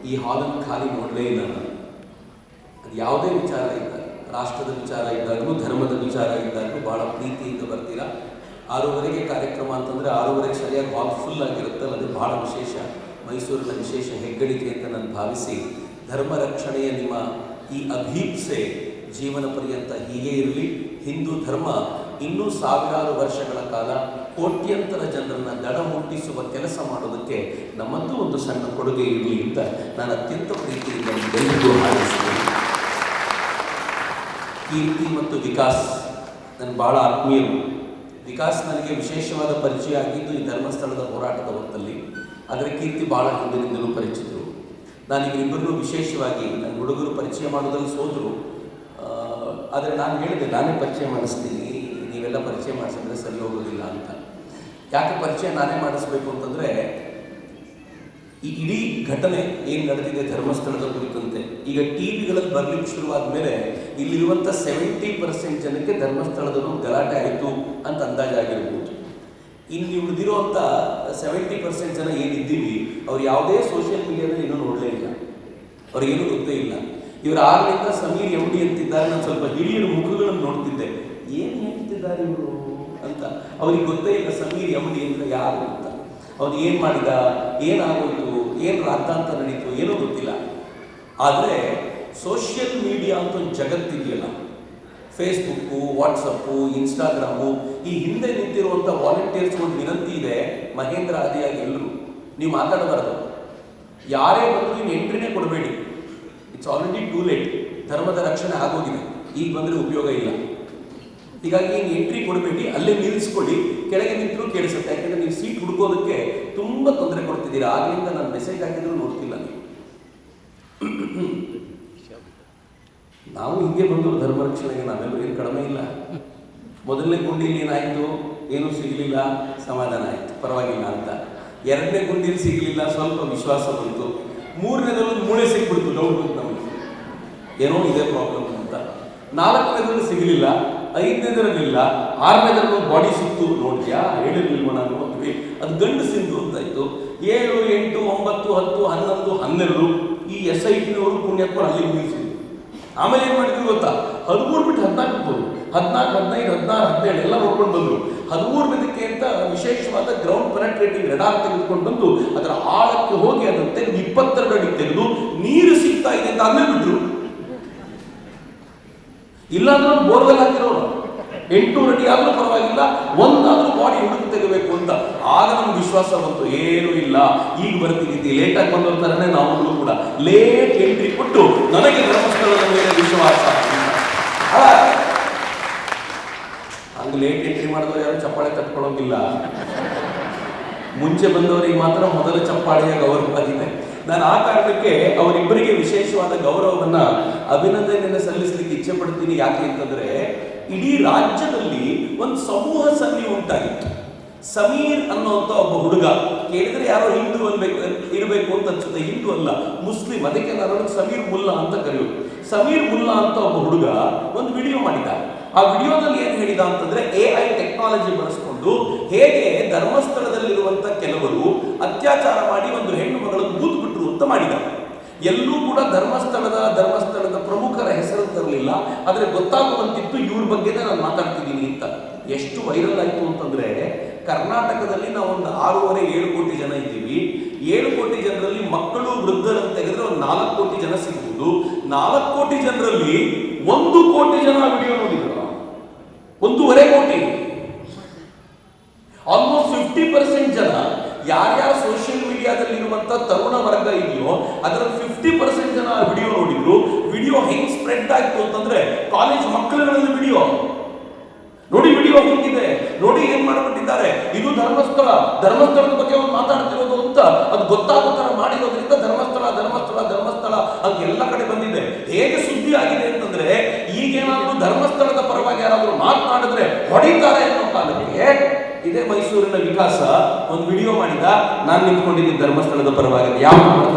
ಈ ಹಾಲನ್ನು ಖಾಲಿ ನೋಡಲೇ ಇಲ್ಲ ನಾನು. ಅದು ಯಾವುದೇ ವಿಚಾರ ಇದ್ದಾಗ, ರಾಷ್ಟ್ರದ ವಿಚಾರ ಇದ್ದಾಗಲೂ, ಧರ್ಮದ ವಿಚಾರ ಇದ್ದಾಗಲೂ ಭಾಳ ಪ್ರೀತಿಯಿಂದ ಬರ್ತೀರಾ. 6:30ಗೆ ಕಾರ್ಯಕ್ರಮ ಅಂತಂದರೆ 6:30ಗೆ ಸರಿಯಾಗಿ ಹಾಲ್ ಫುಲ್ ಆಗಿರುತ್ತಲ್ಲ, ಅದು ಭಾಳ ವಿಶೇಷ, ಮೈಸೂರಿನ ವಿಶೇಷ ಹೆಗ್ಗಳಿಕೆ ಅಂತ ನಾನು ಭಾವಿಸಿ, ಧರ್ಮ ರಕ್ಷಣೆಯ ನಿಮ್ಮ ಈ ಅಭೀಪ್ಸೆ ಜೀವನ ಪರ್ಯಂತ ಹೀಗೆ ಇರಲಿ. ಹಿಂದೂ ಧರ್ಮ ಇನ್ನೂ ಸಾವಿರಾರು ವರ್ಷಗಳ ಕಾಲ ಕೋಟ್ಯಂತರ ಜನರನ್ನು ದಡ ಮುಟ್ಟಿಸುವ ಕೆಲಸ ಮಾಡೋದಕ್ಕೆ ನಮ್ಮಂತೂ ಒಂದು ಸಣ್ಣ ಕೊಡುಗೆ ಇರಲಿ ಅಂತ ನಾನು ಅತ್ಯಂತ ಪ್ರೀತಿಯಿಂದ ಎಲ್ಲರಿಗೂ ಹಾರೈಸ್ತೇನೆ. ಕೀರ್ತಿ ಮತ್ತು ವಿಕಾಸ್ ನನ್ನ ಭಾಳ ಆತ್ಮೀಯರು. ವಿಕಾಸ್ ನನಗೆ ವಿಶೇಷವಾದ ಪರಿಚಯ ಆಗಿದ್ದು ಈ ಧರ್ಮಸ್ಥಳದ ಹೋರಾಟದ ಹೊತ್ತಲ್ಲಿ. ಆದರೆ ಕೀರ್ತಿ ಭಾಳ ಹಿಂದಿನಿಂದಲೂ ಪರಿಚಿತರು. ನಾನೀಗ ಇಬ್ಬರನ್ನೂ ವಿಶೇಷವಾಗಿ ನನ್ನ ಹುಡುಗರು ಪರಿಚಯ ಮಾಡೋದ್ರಲ್ಲಿ ಸೋದರು. ಆದರೆ ನಾನು ಹೇಳಿದೆ, ನಾನೇ ಪರಿಚಯ ಮಾಡಿಸ್ತೀನಿ, ನೀವೆಲ್ಲ ಪರಿಚಯ ಮಾಡಿಸಿದ್ರೆ ಸರಿ ಹೋಗೋದಿಲ್ಲ ಅಂತ. ಯಾಕೆ ಪರಿಚಯ ನಾನೇ ಮಾಡಿಸ್ಬೇಕು ಅಂತಂದರೆ, ಈ ಇಡೀ ಘಟನೆ ಏನು ನಡೆದಿದೆ ಧರ್ಮಸ್ಥಳದ ಕುರಿತಂತೆ ಈಗ ಟಿ ವಿಗಳಲ್ಲಿ ಬರಲಿಕ್ಕೆ ಶುರುವಾದ ಮೇಲೆ ಇಲ್ಲಿರುವಂಥ 70% ಜನಕ್ಕೆ ಧರ್ಮಸ್ಥಳದಲ್ಲೂ ಗಲಾಟೆ ಆಯಿತು ಅಂತ ಅಂದಾಜಾಗಿರ್ಬೋದು. ಇನ್ನು ಉಳಿದಿರುವಂಥ 70% ಜನ ಏನಿದ್ದೀವಿ ಅವ್ರು ಯಾವುದೇ ಸೋಷಿಯಲ್ ಮೀಡಿಯಾದಲ್ಲಿ ಇನ್ನೂ ನೋಡಲೇ ಇಲ್ಲ, ಅವ್ರಿಗೇನು ಗೊತ್ತೇ ಇಲ್ಲ. ಇವರು 6ರಿಂದ ಸಮೀರ್ MD ಅಂತಿದ್ದಾರೆ. ನಾನು ಸ್ವಲ್ಪ ಹಿರಿಯರ ಮುಖಗಳನ್ನು ನೋಡ್ತಿದ್ದೆ, ಏನು ಹೇಳ್ತಿದ್ದಾರೆ ಇವರು ಅಂತ. ಅವ್ರಿಗೆ ಗೊತ್ತೇ ಇಲ್ಲ ಸಮೀರ್ MD ಅಂದರೆ ಯಾರು ಅಂತ. ಅವನು ಏನು ಮಾಡಿದ, ಏನಾಗೋಯ್ತು, ಏನು ರಾದ್ಧಾಂತ ನಡೀತು, ಏನೂ ಗೊತ್ತಿಲ್ಲ. ಆದರೆ ಸೋಷಿಯಲ್ ಮೀಡಿಯಾ ಅಂತ ಒಂದು ಜಗತ್ತಿದೆಯಲ್ಲ, ಫೇಸ್ಬುಕ್ಕು, ವಾಟ್ಸಪ್ಪು, ಇನ್ಸ್ಟಾಗ್ರಾಮು, ಈ ಹಿಂದೆ ನಿಂತಿರುವಂಥ ವಾಲಂಟಿಯರ್ಸ್ ಒಂದು ವಿನಂತಿ ಇದೆ, ಮಹೇಂದ್ರ ಆದಿಯಾಗಿ ಎಲ್ಲರೂ ನೀವು ಮಾತಾಡಬಾರದು, ಯಾರೇ ಬಂದರೂ ನೀವು ಎಂಟ್ರಿನೇ ಕೊಡಬೇಡಿ. It's already too late. ಧರ್ಮದ ರಕ್ಷಣೆ ಆಗೋಗಿದೆ, ಈಗ ಬಂದರೆ ಉಪಯೋಗ ಇಲ್ಲ. ಹೀಗಾಗಿ ನೀವು ಎಂಟ್ರಿ ಕೊಡಬೇಡಿ, ಅಲ್ಲೇ ನಿಲ್ಲಿಸ್ಕೊಳ್ಳಿ, ಕೆಳಗೆ ನಿಂತರೂ ಕೇಳಿಸುತ್ತೆ. ಯಾಕೆಂದರೆ ನೀವು ಸೀಟ್ ಹುಡುಕೋದಕ್ಕೆ ತುಂಬ ತೊಂದರೆ ಕೊಡ್ತಿದ್ದೀರಾ. ಆಗಲಿಂದ ನಾನು ಮೆಸೇಜ್ ಹಾಕಿದ್ರು ನೋಡ್ತಿಲ್ಲ ನೀವು. ನಾವು ಹಿಂಗೆ ಬಂದರು ಧರ್ಮ ರಕ್ಷಣೆಗೆ, ನಾವೆಲ್ಲರೂ ಏನು ಕಡಿಮೆ ಇಲ್ಲ. ಮೊದಲನೇ ಗುಂಡಿಲಿ ಏನಾಯಿತು, ಏನೂ ಸಿಗಲಿಲ್ಲ, ಸಮಾಧಾನ ಆಯಿತು, ಪರವಾಗಿಲ್ಲ ಅಂತ. 2ನೇ ಗುಂಡಿಲಿ ಸಿಗಲಿಲ್ಲ, ಸ್ವಲ್ಪ ವಿಶ್ವಾಸ ಬಂತು. 3ನೇದಲ್ಲೂ ಮೂಳೆ ಸಿಕ್ಬಿಡ್ತು, ಡೌಟ್ ಬಂತು ನಮಗೆ, ಏನೋ ಇದೇ ಪ್ರಾಬ್ಲಮ್ ಅಂತ. 4ನೇದಲ್ಲೂ ಸಿಗಲಿಲ್ಲ, 5ನೇದರಲ್ಲಿಲ್ಲ, 6ನೇದರಲ್ಲೂ ಬಾಡಿ ಸಿಕ್ತು. ನೋಡಿದ್ಯಾ, ಹೇಳಿರ್ಲಿಲ್ವ ನಾನು ಅಂದ್ವಿ, ಅದು ಗಂಡು ಸಿಂಧು ಅಂತಾಯಿತು. 7, 8, 9, 10, 11, 12 ಈ SITನವರು ಪುಣ್ಯತ್ವರು ಅಲ್ಲಿ ಮುಗಿಸಿದ್ರು. ಆಮೇಲೆ ಏನು ಮಾಡಿದ್ರು ಗೊತ್ತಾ, 13 ಬಿಟ್ಟು 14 ಬಂದರು, 14, 15, 16, 17 ಎಲ್ಲ ನೋಡ್ಕೊಂಡು ಬಂದರು. 13ನೇದಕ್ಕೆ ಅಂತ ವಿಶೇಷವಾದ ಗ್ರೌಂಡ್ ಪೆನೆಟ್ರೇಟಿಂಗ್ ರೆಡಾರ್ ತೆಗೆದುಕೊಂಡು ಬಂದು ಅದರ ಆಳಕ್ಕೆ ಹೋಗಿ ಅದನ್ನು ತೆಗೆದು 22 ಅಡಿ ತೆಗೆದು ನೀರು ಸಿಗ್ತಾ ಇದೆ ಅಂತ ಆಮೇಲೆ ಬಿಟ್ಟರು. ಇಲ್ಲಾಂದ್ರೆ ಬೋರ್ವೆಲ್ ಹಾಕಿರೋರು 800 ಅಡಿ ಆದರೂ ಪರವಾಗಿಲ್ಲ, ಒಂದಾದ್ರೂ ಬಾಡಿ ಹುಡುಕಿ ತೆಗಬೇಕು ಅಂತ. ಆಗ ನಮ್ಗೆ ವಿಶ್ವಾಸ ಬಂತು, ಏನೂ ಇಲ್ಲ, ಈಗ ಬರ್ತಿದ್ದೀವಿ. ಲೇಟಾಗಿ ಬಂದವ್ರ ಥರನೇ ನಾವುಗಳು ಕೂಡ ಲೇಟ್ ಎಂಟ್ರಿ ಕೊಟ್ಟು ನನಗೆ ಧರ್ಮಸ್ಥಳದ ಮೇಲೆ ವಿಶ್ವಾಸ. ಹಂಗೆ ಲೇಟ್ ಎಂಟ್ರಿ ಮಾಡಿದವರು ಯಾರು ಚಪ್ಪಾಳೆ ತಟ್ಕೊಳ್ಳೋಂಗಿಲ್ಲ. ಮುಂಚೆ ಬಂದವರಿಗೆ ಮಾತ್ರ ಮೊದಲ ಚಪ್ಪಾಳೆಯ ಗೌರವ ಇದೆ. ನಾನು ಆ ಕಾರಣಕ್ಕೆ ಅವರಿಬ್ಬರಿಗೆ ವಿಶೇಷವಾದ ಗೌರವವನ್ನು, ಅಭಿನಂದನೆಯನ್ನು ಸಲ್ಲಿಸಲಿಕ್ಕೆ ಇಚ್ಛೆ ಪಡ್ತೀನಿ. ಯಾಕೆ ಅಂತಂದರೆ, ಇಡೀ ರಾಜ್ಯದಲ್ಲಿ ಒಂದು ಸಮೂಹ ಸನ್ನಿ ಉಂಟಾಗಿತ್ತು. ಸಮೀರ್ ಅನ್ನೋಂಥ ಒಬ್ಬ ಹುಡುಗ, ಕೇಳಿದರೆ ಯಾರೋ ಹಿಂದೂ ಇರಬೇಕು ಅಂತ ಅನ್ಸುತ್ತೆ, ಹಿಂದೂ ಅಲ್ಲ, ಮುಸ್ಲಿಂ, ಅದಕ್ಕೆ ನಾನು ಸಮೀರ್ ಮುಲ್ಲಾ ಅಂತ ಕರೆಯೋದು. ಸಮೀರ್ ಮುಲ್ಲಾ ಅಂತ ಒಬ್ಬ ಹುಡುಗ ಒಂದು ವಿಡಿಯೋ ಮಾಡಿದ. ಆ ವಿಡಿಯೋದಲ್ಲಿ ಏನು ಹೇಳಿದ ಅಂತಂದ್ರೆ, AI ಟೆಕ್ನಾಲಜಿ ಬಳಸಿಕೊಂಡು ಹೇಗೆ ಧರ್ಮಸ್ಥಳದಲ್ಲಿರುವಂಥ ಕೆಲವರು ಅತ್ಯಾಚಾರ ಮಾಡಿ ಒಂದು ಹೆಣ್ಣು ಮಗಳನ್ನು ಊದ್ಬಿಟ್ರು ಅಂತ ಮಾಡಿದ. ಎಲ್ಲೂ ಕೂಡ ಧರ್ಮಸ್ಥಳದ ಪ್ರಮುಖರ ಹೆಸರು ತರಲಿಲ್ಲ, ಆದರೆ ಗೊತ್ತಾಗುವಂತಿತ್ತು ಇವ್ರ ಬಗ್ಗೆನೇ ನಾನು ಮಾತಾಡ್ತಿದ್ದೀನಿ ಅಂತ. ಎಷ್ಟು ವೈರಲ್ ಆಯಿತು ಅಂತಂದ್ರೆ, ಕರ್ನಾಟಕದಲ್ಲಿ ನಾವು ಒಂದು 6.5-7 ಕೋಟಿ ಜನ ಇದ್ದೀವಿ. 7 ಕೋಟಿ ಜನರಲ್ಲಿ ಮಕ್ಕಳು ವೃದ್ಧರನ್ನು ತೆಗೆದ್ರೆ ಒಂದು 4 ಕೋಟಿ ಜನ ಸಿಗ್ಬೋದು. 4 ಕೋಟಿ ಜನರಲ್ಲಿ 1 ಕೋಟಿ ಜನ ವಿಡಿಯೋ ನೋಡಿದ್ರು. 1.5 ಕೋಟಿ, ಆಲ್ಮೋಸ್ಟ್ 50% ಜನ ಯಾರ್ಯಾರು ಸೋಷಿಯಲ್ ಮೀಡಿಯಾದಲ್ಲಿರುವಂಥ ತರುಣ ವರ್ಗ ಇದೆಯೋ ಅದರಲ್ಲಿ 50% ಜನ ವಿಡಿಯೋ ನೋಡಿದ್ರು. ವಿಡಿಯೋ ಹೆಂಗ್ ಸ್ಪ್ರೆಡ್ ಆಯ್ತು ಅಂತಂದ್ರೆ, ಕಾಲೇಜ್ ಮಕ್ಕಳುಗಳಲ್ಲಿ ವಿಡಿಯೋ ನೋಡಿ, ವಿಡಿಯೋ ಹೋಗಿದೆ ನೋಡಿ, ಏನ್ ಮಾಡ್ಬಿಟ್ಟಿದ್ದಾರೆ, ಇದು ಧರ್ಮಸ್ಥಳದ ಬಗ್ಗೆ ಒಂದು ಮಾತಾಡ್ತಿರೋದು ಅಂತ ಅದು ಗೊತ್ತಾಗೋ ತರ ಮಾಡಿರೋದ್ರಿಂದ ಧರ್ಮಸ್ಥಳ ಅಂತ ಎಲ್ಲ ಕಡೆ ಬಂದಿದೆ. ಹೇಗೆ ಸುದ್ದಿ ಆಗಿದೆ ಅಂತಂದ್ರೆ, ಈಗೇನಾದ್ರೂ ಧರ್ಮಸ್ಥಳದ ಪರವಾಗಿ ಯಾರಾದ್ರೂ ಮಾತನಾಡಿದ್ರೆ ಹೊಡಿತಾರೆ ಅನ್ನೋ ಕಾಲಕ್ಕೆ ಇದೇ ಮೈಸೂರಿನ ವಿಕಾಸ ಒಂದು ವಿಡಿಯೋ ಮಾಡಿದ, ನಾನು ನಿಂತ್ಕೊಂಡಿದ್ದೀನಿ ಧರ್ಮಸ್ಥಳದ ಪರವಾಗಿ, ಯಾವ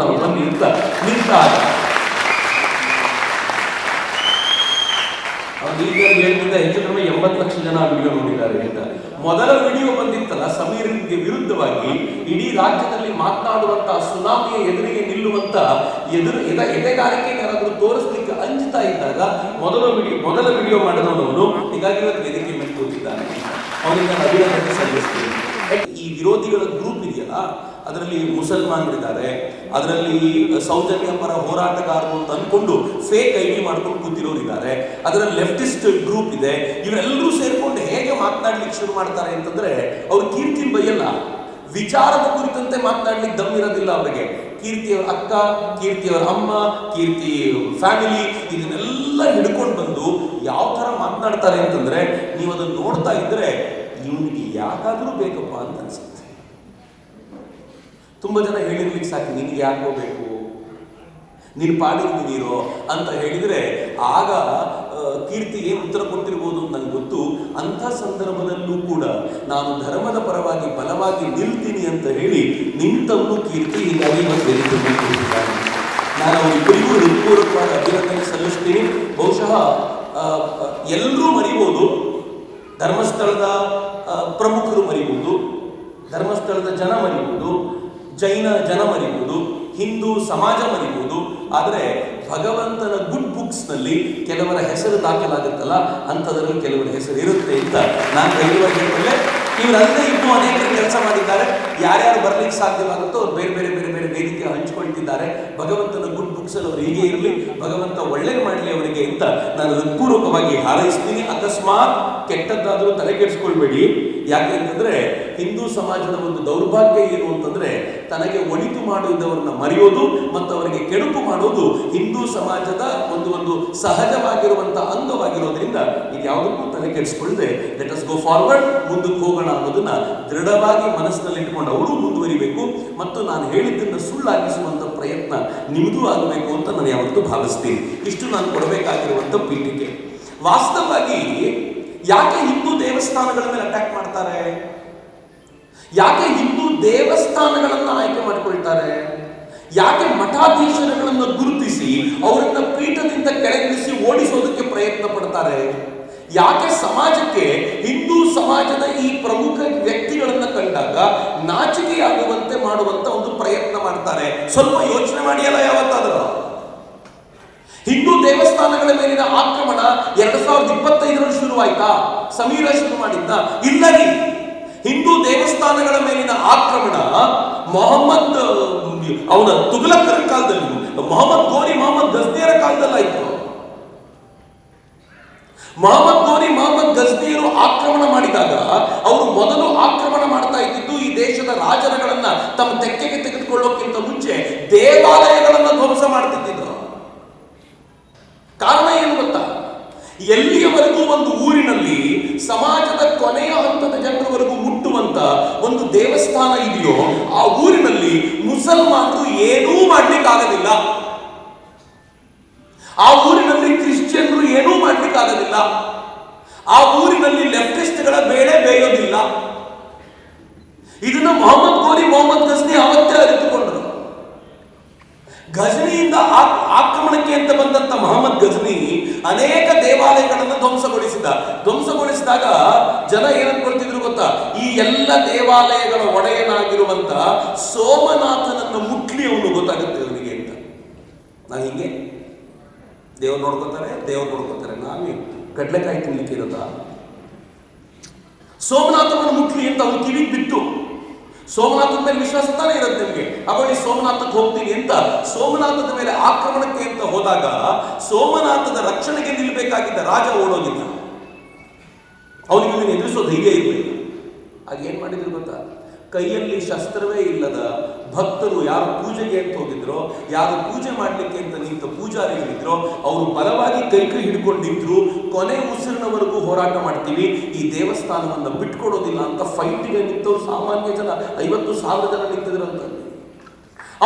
ನಿಂತ ಹೇಳ್ತಿದ್ದ ಹೆಚ್ಚು ಕಡಿಮೆ 80 ಲಕ್ಷ ಜನ ವಿಡಿಯೋ ನೋಡಿದ್ದಾರೆ ಅಂತ. ಮೊದಲ ವಿಡಿಯೋ ಬಂದಿತ್ತಲ್ಲ, ಸಮೀರ್ಗೆ ವಿರುದ್ಧವಾಗಿ ಇಡೀ ರಾಜ್ಯದಲ್ಲಿ ಮಾತನಾಡುವಂತಹ ಸುನಾಮಿಯ ಎದುರಿಗೆ ನಿಲ್ಲುವಂತ ಅಂತ ಎದೆಗಾರಿಕೆ ಯಾರಾದರೂ ತೋರಿಸ್ಲಿಕ್ಕೆ ಅಂಜುತ್ತಾ ಇದ್ದಾಗ ಮೊದಲ ವಿಡಿಯೋ ಮಾಡಿದವನು ಹೀಗಾಗಿ ಇವತ್ತು ವೇದಿಕೆ ಮೇಲೆ ಕೂತಿದ್ದಾನೆ, ಅವನಿಗೆ ನಾನು ಅಭಿನಂದನೆ ಸಲ್ಲಿಸ್ತೀನಿ. ಈ ವಿರೋಧಿಗಳ ಗ್ರೂಪ್ ಇದೆಯಲ್ಲ, ಅದರಲ್ಲಿ ಮುಸಲ್ಮಾನರಿದ್ದಾರೆ, ಅದರಲ್ಲಿ ಸೌಜನ್ಯ ಪರ ಹೋರಾಟಗಾರರು ಅಂತ ಅನ್ಕೊಂಡು ಫೇಕ್ ಐ ಡಿ ಮಾಡ್ಕೊಂಡು ಕೂತಿರೋರಿದ್ದಾರೆ, ಅದರಲ್ಲಿ ಲೆಫ್ಟಿಸ್ಟ್ ಗ್ರೂಪ್ ಇದೆ. ಇವರೆಲ್ಲರೂ ಸೇರ್ಕೊಂಡು ಹೇಗೆ ಮಾತನಾಡ್ಲಿಕ್ಕೆ ಶುರು ಮಾಡ್ತಾರೆ ಅಂತಂದ್ರೆ, ಅವ್ರು ಕೀರ್ತಿನ ಬೈಯಲ್ಲ, ವಿಚಾರದ ಕುರಿತಂತೆ ಮಾತನಾಡ್ಲಿಕ್ಕೆ ದಮ್ ಇರೋದಿಲ್ಲ ಅವರಿಗೆ. ಕೀರ್ತಿಯವರ ಅಕ್ಕ, ಕೀರ್ತಿಯವರ ಅಮ್ಮ, ಕೀರ್ತಿ ಫ್ಯಾಮಿಲಿ ಇದನ್ನೆಲ್ಲ ಹಿಡ್ಕೊಂಡು ಬಂದು ಯಾವ ತರ ಮಾತನಾಡ್ತಾರೆ ಅಂತಂದ್ರೆ, ನೀವು ಅದನ್ನು ನೋಡ್ತಾ ಇದ್ರೆ ಇವನಿಗೆ ಯಾಕಾದ್ರೂ ಬೇಕಪ್ಪ ಅಂತ ಅನ್ಸುತ್ತೆ. ತುಂಬಾ ಜನ ಹೇಳಿರ್ಲಿಕ್ಕೆ ಸಾಕು, ನಿನಗೆ ಯಾಕೋ ಬೇಕು, ನೀನು ಪಾಡಿಗೆ ನೀರೋ ಅಂತ ಹೇಳಿದ್ರೆ ಆಗ ಕೀರ್ತಿ ಏನು ಉತ್ತರ ಕೊಟ್ಟಿರ್ಬೋದು ಅಂತ ನಂಗೆ ಗೊತ್ತು. ಅಂಥ ಸಂದರ್ಭದಲ್ಲೂ ಕೂಡ ನಾನು ಧರ್ಮದ ಪರವಾಗಿ ಬಲವಾಗಿ ನಿಲ್ತೀನಿ ಅಂತ ಹೇಳಿ ನಿಂತವನು ಕೀರ್ತಿ. ಹೀಗಾಗಿ ಇವತ್ತು ವೇದಿಕೆಯಾಗಿದ್ದಾರೆ. ನಾನು ಅವರಿಬ್ಬರಿಗೂ ಹೃತ್ಪೂರ್ವಕವಾದ ಅಭಿನಂದನೆ ಸಲ್ಲಿಸ್ತೀನಿ. ಬಹುಶಃ ಎಲ್ಲರೂ ಮರಿಬೋದು, ಧರ್ಮಸ್ಥಳದ ಪ್ರಮುಖರು ಮರಿಬಹುದು, ಧರ್ಮಸ್ಥಳದ ಜನ ಮರಿಬಹುದು, ಜೈನ ಜನ ಮರಿಬಹುದು, ಹಿಂದೂ ಸಮಾಜ ಮರಿಬಹುದು. ಆದರೆ ಭಗವಂತನ ಗುಡ್ ಬುಕ್ಸ್ ನಲ್ಲಿ ಕೆಲವರ ಹೆಸರು ದಾಖಲಾಗುತ್ತಲ್ಲ, ಅಂಥದ್ರಲ್ಲಿ ಕೆಲವರ ಹೆಸರು ಇರುತ್ತೆ ಅಂತ ನಾನು ಧೈರ್ಯವಾಗಿ ಹೇಳ್ಕೊಳ್ಳೆ. ಇವರಲ್ಲದೆ ಇನ್ನೂ ಅನೇಕರು ಕೆಲಸ ಮಾಡಿದ್ದಾರೆ. ಯಾರ್ಯಾರು ಬರ್ಲಿಕ್ಕೆ ಸಾಧ್ಯವಾಗುತ್ತೋ ಅವ್ರು ಬೇರೆ ಬೇರೆ ಬೇರೆ ಬೇರೆ ವೇದಿಕೆ ಹಂಚಿಕೊಳ್ತಿದ್ದಾರೆ. ಭಗವಂತನ ಗುಡ್ ಬುಕ್ಸ್ ಅಲ್ಲಿ ಅವ್ರು ಹೀಗೆ ಇರಲಿ, ಭಗವಂತ ಒಳ್ಳೇದು ಮಾಡಲಿ ಅವರಿಗೆ ಅಂತ ನಾನು ಹೃತ್ಪೂರ್ವಕವಾಗಿ ಹಾರೈಸ್ತೀನಿ. ಅಕಸ್ಮಾತ್ ಕೆಟ್ಟದ್ದಾದರೂ ತಲೆ ಕೆಡಿಸ್ಕೊಳ್ಬೇಡಿ. ಯಾಕೆ ಅಂತಂದ್ರೆ ಹಿಂದೂ ಸಮಾಜದ ಒಂದು ದೌರ್ಭಾಗ್ಯ ಏನು ಅಂತಂದ್ರೆ, ತನಗೆ ಒಳಿತು ಮಾಡುವುದವರನ್ನ ಮರೆಯೋದು ಮತ್ತು ಅವರಿಗೆ ಕೆಡುಕು ಮಾಡೋದು ಹಿಂದೂ ಸಮಾಜದ ಒಂದು ಸಹಜವಾಗಿರುವಂತಹ ಅಂಗವಾಗಿರೋದ್ರಿಂದ ಇದು ಯಾವುದಕ್ಕೂ ತಲೆ ಕೆಡಿಸ್ಕೊಳ್ಳದೆ ಲೆಟ್ ಅಸ್ ಗೋ ಫಾರ್ವರ್ಡ್, ಮುಂದಕ್ಕೆ ಹೋಗೋಣ ಅನ್ನೋದನ್ನ ದೃಢವಾಗಿ ಮನಸ್ಸಿನಲ್ಲಿ ಇಟ್ಕೊಂಡು ಅವರು ಮುಂದುವರಿಬೇಕು. ಮತ್ತು ನಾನು ಹೇಳಿದ್ದನ್ನು ಸುಳ್ಳಾಗಿಸುವಂತ ಪ್ರಯತ್ನ ನಿಮಗೂ ಆಗಬೇಕು ಅಂತ ನಾನು ಯಾವತ್ತೂ ಭಾವಿಸ್ತೀನಿ. ಇಷ್ಟು ನಾನು ಕೊಡಬೇಕಾಗಿರುವಂತ ಪೀಠಿಕೆ. ವಾಸ್ತವವಾಗಿ ಯಾಕೆ ಹಿಂದೂ ದೇವಸ್ಥಾನಗಳ ಮೇಲೆ ಅಟ್ಯಾಕ್ ಮಾಡ್ತಾರೆ? ಯಾಕೆ ಹಿಂದೂ ದೇವಸ್ಥಾನಗಳನ್ನು ಆಯ್ಕೆ ಮಾಡಿಕೊಳ್ತಾರೆ? ಯಾಕೆ ಮಠಾಧೀಶರುಗಳನ್ನು ಗುರುತಿಸಿ ಅವರನ್ನ ಪೀಠದಿಂದ ಕೆಳಗಿಳಿಸಿ ಓಡಿಸೋದಕ್ಕೆ ಪ್ರಯತ್ನ ಪಡ್ತಾರೆ? ಯಾಕೆ ಸಮಾಜಕ್ಕೆ ಹಿಂದೂ ಸಮಾಜದ ಈ ಪ್ರಮುಖ ವ್ಯಕ್ತಿಗಳನ್ನ ಕಂಡಾಗ ನಾಚಿಕೆಯಾಗುವಂತೆ ಮಾಡುವಂತ ಒಂದು ಪ್ರಯತ್ನ ಮಾಡ್ತಾರೆ? ಸ್ವಲ್ಪ ಯೋಚನೆ ಮಾಡಿಯಲ್ಲ ಯಾವತ್ತಾದರೂ? ಹಿಂದೂ ದೇವಸ್ಥಾನಗಳ ಮೇಲಿನ ಆಕ್ರಮಣ 2025ರಲ್ಲಿ ಶುರುವಾಯ್ತಾ? ಸಮೀರ ಶುರು ಮಾಡಿದ್ದ? ಇಲ್ಲ ರೀ. ಹಿಂದೂ ದೇವಸ್ಥಾನಗಳ ಮೇಲಿನ ಆಕ್ರಮಣ ಮೊಹಮ್ಮದ್ ಅವನ ತುಘಲಕರ ಕಾಲದಲ್ಲಿ, ಮೊಹಮ್ಮದ್ ಗೋರಿ ಮೊಹಮ್ಮದ್ ಗಜ್ನಿಯರ ಕಾಲದಲ್ಲಾಯ್ತು. ಮೊಹಮ್ಮದ್ ಗಜ್ನಿಯರು ಆಕ್ರಮಣ ಮಾಡಿದಾಗ ಅವರು ಮೊದಲು ಆಕ್ರಮಣ ಮಾಡ್ತಾ ಇದ್ದಿದ್ದು ಈ ದೇಶದ ರಾಜರುಗಳನ್ನ ತಮ್ಮ ತೆಕ್ಕೆಗೆ ತೆಗೆದುಕೊಳ್ಳೋಕ್ಕಿಂತ ಮುಂಚೆ ದೇವಾಲಯಗಳನ್ನ ಧ್ವಂಸ ಮಾಡ್ತಿದ್ದರು. ಕಾರಣ ಏನು ಗೊತ್ತಾ? ಎಲ್ಲಿಯವರೆಗೂ ಒಂದು ಊರಿನಲ್ಲಿ ಸಮಾಜದ ಕೊನೆಯ ಹಂತದ ಜನರವರೆಗೂ ಮುಟ್ಟುವಂತ ಒಂದು ದೇವಸ್ಥಾನ ಇದೆಯೋ ಆ ಊರಿನಲ್ಲಿ ಮುಸಲ್ಮಾನರು ಏನೂ ಮಾಡ್ಲಿಕ್ಕಾಗಲಿಲ್ಲ. ಆ ಊರಿನಲ್ಲಿ ಕ್ರಿಶ್ಚಿಯನ್ರು ಏನೂ ಮಾಡ್ಲಿಕ್ಕಾಗಲಿಲ್ಲ. ಆ ಊರಿನಲ್ಲಿ ಲೆಫ್ಟಿಸ್ಟ್ಗಳ ಬೇಳೆ ಬೇಯೋದಿಲ್ಲ. ಇದನ್ನ ಮೊಹಮ್ಮದ್ ಗಜ್ನಿ ಅವತ್ತೇ ಅರಿತುಕೊಂಡರು. ಗಜನಿಯಿಂದ ಆಕ್ರಮಣಕ್ಕೆ ಅಂತ ಬಂದಂತ ಮೊಹಮ್ಮದ್ ಗಜ್ನಿ ಅನೇಕ ದೇವಾಲಯಗಳನ್ನು ಧ್ವಂಸಗೊಳಿಸಿದಾಗ ಜನ ಏನಂದ್ಕೊಳ್ತಿದ್ರು ಗೊತ್ತಾ? ಈ ಎಲ್ಲ ದೇವಾಲಯಗಳ ಒಡೆಯನಾಗಿರುವಂತ ಸೋಮನಾಥನನ್ನು ಮುಟ್ಲಿ ಅವನು ಗೊತ್ತಾಗುತ್ತೆ ಅವನಿಗೆ ಅಂತ. ನಾನು ಹಿಂಗೆ ದೇವ್ರು ನೋಡ್ಕೋತಾರೆ, ನಾವೇ ಕಡ್ಲೆಕಾಯಿ ತಿನ್ಲಿಕ್ಕೆ ಇರೋದ? ಸೋಮನಾಥನನ್ನು ಮುಟ್ಲಿ ಅಂತ ಅವನು ಕಿವಿಗೆ ಬಿಟ್ಟು, ಸೋಮನಾಥದ ಮೇಲೆ ವಿಶ್ವಾಸ ತಾನೇ ಇರುತ್ತೆ ನಿಮಗೆ, ಅವಳಿ ಸೋಮನಾಥಕ್ಕೆ ಹೋಗ್ತೀನಿ ಅಂತ ಸೋಮನಾಥದ ಮೇಲೆ ಆಕ್ರಮಣಕ್ಕೆ ಅಂತ ಹೋದಾಗ ಸೋಮನಾಥದ ರಕ್ಷಣೆಗೆ ನಿಲ್ಲಬೇಕಾಗಿದ್ದ ರಾಜ ಓಡೋಗಿದ್ದ. ಅವನಿಗೆ ಎದುರಿಸೋ ಧೈರ್ಯ ಇರಬೇಕು. ಆಗ ಏನ್ ಮಾಡಿದ್ರು ಗೊತ್ತಾ? ಕೈಯಲ್ಲಿ ಶಸ್ತ್ರವೇ ಇಲ್ಲದ ಭಕ್ತರು ಯಾರು ಪೂಜೆಗೆ ಅಂತ ಹೋಗಿದ್ರೋ, ಯಾರು ಪೂಜೆ ಮಾಡ್ಲಿಕ್ಕೆ ಅಂತ ನಿಂತ ಪೂಜಾರಿಗಳಿದ್ರೋ ಅವರು ಬಲವಾಗಿ ಕೈ ಹಿಡ್ಕೊಂಡು ನಿಂತರು. ಕೊನೆ ಉಸಿರಿನವರೆಗೂ ಹೋರಾಟ ಮಾಡ್ತೀವಿ, ಈ ದೇವಸ್ಥಾನವನ್ನು ಬಿಟ್ಕೊಡೋದಿಲ್ಲ ಅಂತ ಫೈಟಿಗೆ ನಿಂತವ್ರು ಸಾಮಾನ್ಯ ಜನ 50,000 ಜನ ನಿಂತಿದ್ರಂತ.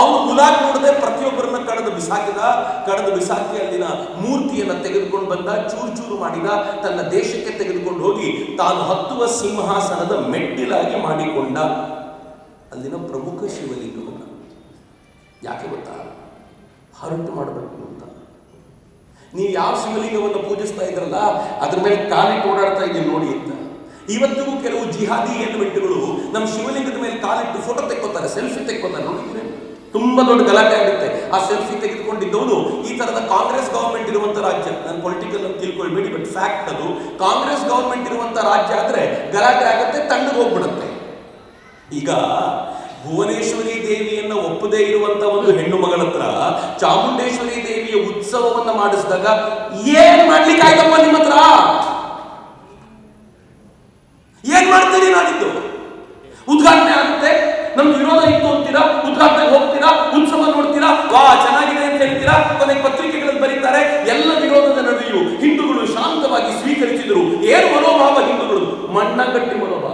ಅವನು ಮುಲಾಕ್ ನೋಡದೆ ಪ್ರತಿಯೊಬ್ಬರನ್ನ ಕಳೆದು ಬಿಸಾಕಿ ಅಲ್ಲಿನ ಮೂರ್ತಿಯನ್ನ ತೆಗೆದುಕೊಂಡು ಬಂದ, ಚೂರು ಮಾಡಿದ, ತನ್ನ ದೇಶಕ್ಕೆ ತೆಗೆದುಕೊಂಡು ಹೋಗಿ ತಾನು ಹತ್ತುವ ಸಿಂಹಾಸನದ ಮೆಟ್ಟಿಲಾಗಿ ಮಾಡಿಕೊಂಡ ಅಲ್ಲಿನ ಪ್ರಮುಖ ಶಿವಲಿಂಗವನ್ನ. ಯಾಕೆ ಗೊತ್ತಾ? ಹರಟು ಮಾಡಬೇಕು ಅಂತ. ನೀವು ಯಾವ ಶಿವಲಿಂಗವನ್ನು ಪೂಜಿಸ್ತಾ ಇದ್ರಲ್ಲ ಅದ್ರ ಮೇಲೆ ಕಾಲಿಟ್ಟು ಓಡಾಡ್ತಾ ಇದ್ದೀನಿ ನೋಡಿ ಅಂತ. ಇವತ್ತಿಗೂ ಕೆಲವು ಜಿಹಾದಿ ಎಲಿಮೆಂಟ್ಗಳು ನಮ್ಮ ಶಿವಲಿಂಗದ ಮೇಲೆ ಕಾಲಿಟ್ಟು ಫೋಟೋ ತೆಕ್ಕೋತಾರೆ, ಸೆಲ್ಫಿ ತೆಕ್ಕೋತಾರೆ, ನೋಡಿದ್ರೆ ತುಂಬಾ ದೊಡ್ಡ ಗಲಾಟೆ ಆಗುತ್ತೆ. ಆ ಸೆಲ್ಫಿ ತೆಗೆದುಕೊಂಡಿದ್ದವನು ಈ ತರದ ಕಾಂಗ್ರೆಸ್ ಗವರ್ಮೆಂಟ್ ಇರುವಂತ ರಾಜ್ಯ, ನಾನು ಪೊಲಿಟಿಕಲ್ ಅಂತ ತಿಳ್ಕೊಳ್ಬೇಡಿ, ಬಟ್ ಫ್ಯಾಕ್ಟ್ ಅದು. ಕಾಂಗ್ರೆಸ್ ಗವರ್ಮೆಂಟ್ ಇರುವಂತ ರಾಜ್ಯ ಆದ್ರೆ ಗಲಾಟೆ ಆಗುತ್ತೆ, ತಣ್ಣಗೆ ಹೋಗ್ಬಿಡುತ್ತೆ. ಈಗ ಭುವನೇಶ್ವರಿ ದೇವಿಯನ್ನ ಒಪ್ಪದೇ ಇರುವಂತ ಒಂದು ಹೆಣ್ಣು ಮಗಳ ಹತ್ರ ಚಾಮುಂಡೇಶ್ವರಿ ದೇವಿಯ ಉತ್ಸವವನ್ನ ಮಾಡಿಸಿದಾಗ ಏನ್ ಮಾಡ್ಲಿಕ್ಕೆ ಆಯ್ತಪ್ಪ ನಿಮ್ಮ ಹತ್ರ? ಏನ್ ಮಾಡ್ತೀರಿ? ನಾನಿದ್ದು ಉದ್ಘಾಟನೆ ಆಗುತ್ತೆ, ನಮ್ಗೆ ವಿರೋಧ ಇತ್ತು ಅಂತೀರಾ, ಉದ್ಘಾಟನೆಗೆ ಹೋಗ್ತೀರಾ, ಉತ್ಸವ ನೋಡ್ತೀರಾ, ವಾ ಚೆನ್ನಾಗಿದೆ ಅಂತ ಹೇಳ್ತೀರಾ, ಕೊನೆಗೆ ಪತ್ರಿಕೆಗಳಲ್ಲಿ ಬರೀತಾರೆ. ಎಲ್ಲ ವಿರೋಧದ ನಡುವೆಯೂ ಹಿಂದೂಗಳು ಶಾಂತವಾಗಿ ಸ್ವೀಕರಿಸಿದರು. ಏನು ಮನೋಭಾವ ಹಿಂದೂಗಳು? ಮಣ್ಣಗಟ್ಟಿ ಮನೋಭಾವ.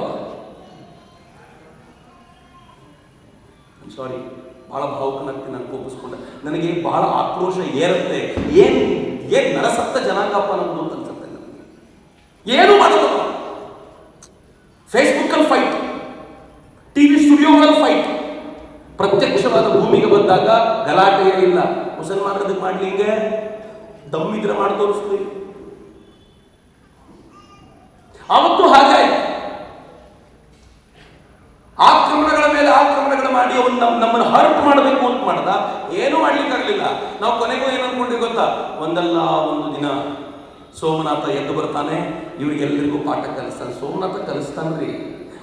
ಸಾರಿ, ಬಹಳ ಭಾವುಕನಾಗ್ತಿ, ನಾನು ಕೋಪಿಸ್ಕೊಂಡೆ. ನನಗೆ ಬಹಳ ಆಕ್ರೋಶ ಏರುತ್ತೆ. ಏನ್ ನರಸತ್ತ ಜನಾಂಗಪ್ಪ ನಮ್ದು ಅಂತ ಅನ್ಸುತ್ತೆ ನನಗೆ. ಏನು ಮಾಡೋದು? ಫೇಸ್ಬುಕ್ ಅಲ್ಲಿ ಫೈಟ್, ಟಿವಿ ಸ್ಟುಡಿಯೋಗಳಲ್ಲಿ ಫೈಟ್, ಪ್ರತ್ಯಕ್ಷವಾದ ಭೂಮಿಗೆ ಬಂದಾಗ ಗಲಾಟೆ ಇಲ್ಲ. ಮುಸಲ್ಮಾನರದಕ್ಕೆ ಮಾಡ್ಲಿ, ಹಿಂಗೆ ದಮ್ಮಿದ್ರೆ ಮಾಡಿ ತೋರಿಸ್ತೀವಿ. ಅವತ್ತು ಹಾಗೆ ಆಯ್ತು. ಆಕ್ರಮಣಗಳ ಮೇಲೆ ಆಕ್ರಮಣಗಳು ಮಾಡಿ ಅವನು ನಮ್ಮನ್ನು ಹರ್ಟ್ ಮಾಡಬೇಕು ಅಂತ ಮಾಡ್ದ. ಏನೂ ಮಾಡ್ಲಿಕ್ಕಾಗಲಿಲ್ಲ. ನಾವು ಕೊನೆಗೂ ಏನು ಅನ್ಕೊಂಡ್ರಿ ಗೊತ್ತಾ? ಒಂದಲ್ಲ ಒಂದು ದಿನ ಸೋಮನಾಥ ಎದ್ದು ಬರ್ತಾನೆ, ಇವ್ರಿಗೆಲ್ಲರಿಗೂ ಪಾಠ ಕಲಿಸ್ತಾನೆ. ಸೋಮನಾಥ ಕಲಿಸ್ತಾನ್ರಿ,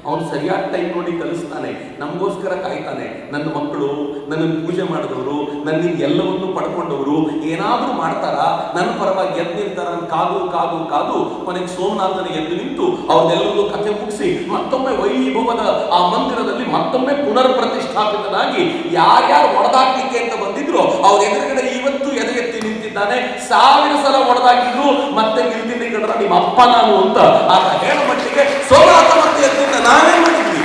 ಅವನು ಸರಿಯಾದ ಟೈಮ್ ನೋಡಿ ಕಲಿಸ್ತಾನೆ, ನಮಗೋಸ್ಕರ ಕಾಯ್ತಾನೆ. ನನ್ನ ಮಕ್ಕಳು ನನ್ನನ್ನು ಪೂಜೆ ಮಾಡಿದವರು, ನನ್ನಿಂದ ಎಲ್ಲವನ್ನೂ ಪಡ್ಕೊಂಡವರು ಏನಾದರೂ ಮಾಡ್ತಾರಾ, ನನ್ನ ಪರವಾಗಿ ಎದ್ದು ನಿಲ್ತಾರ ಕಾದು ಕಾದು ಕಾದು ಕೊನೆಗೆ ಸೋಮನಾಥನ ಎದ್ದು ನಿಂತು ಅವ್ರನ್ನೆಲ್ಲರೂ ಕಥೆ ಮುಗಿಸಿ ಮತ್ತೊಮ್ಮೆ ವೈಭವದ ಆ ಮಂದಿರದಲ್ಲಿ ಮತ್ತೊಮ್ಮೆ ಪುನರ್ ಪ್ರತಿಷ್ಠಾಪಿತನಾಗಿ ಯಾರ್ಯಾರು ಒಡೆದಾಕ್ಲಿಕ್ಕೆ ಅಂತ ಬಂದಿದ್ರು ಅವ್ರ ಎದುರುಗಡೆ ಇವತ್ತು ಎದೆ ಎತ್ತಿ ನಿಂತಿದ್ದಾನೆ. 1000 ಸಲ ಒಡೆದಾಕಿದ್ರು ಮತ್ತೆ ನಿಲ್ತೀನಿ ಕಡ್ರ ನಿಮ್ಮ ಅಪ್ಪ ನಾನು ಅಂತ ಆತ ಹೇಳೋ ಮಟ್ಟಿಗೆ ಸೋಮನಾಥ ಮತ್ತೆ ಎದ್ದಿಂದ ನಾವೇ ಮಾಡಿದ್ವಿ.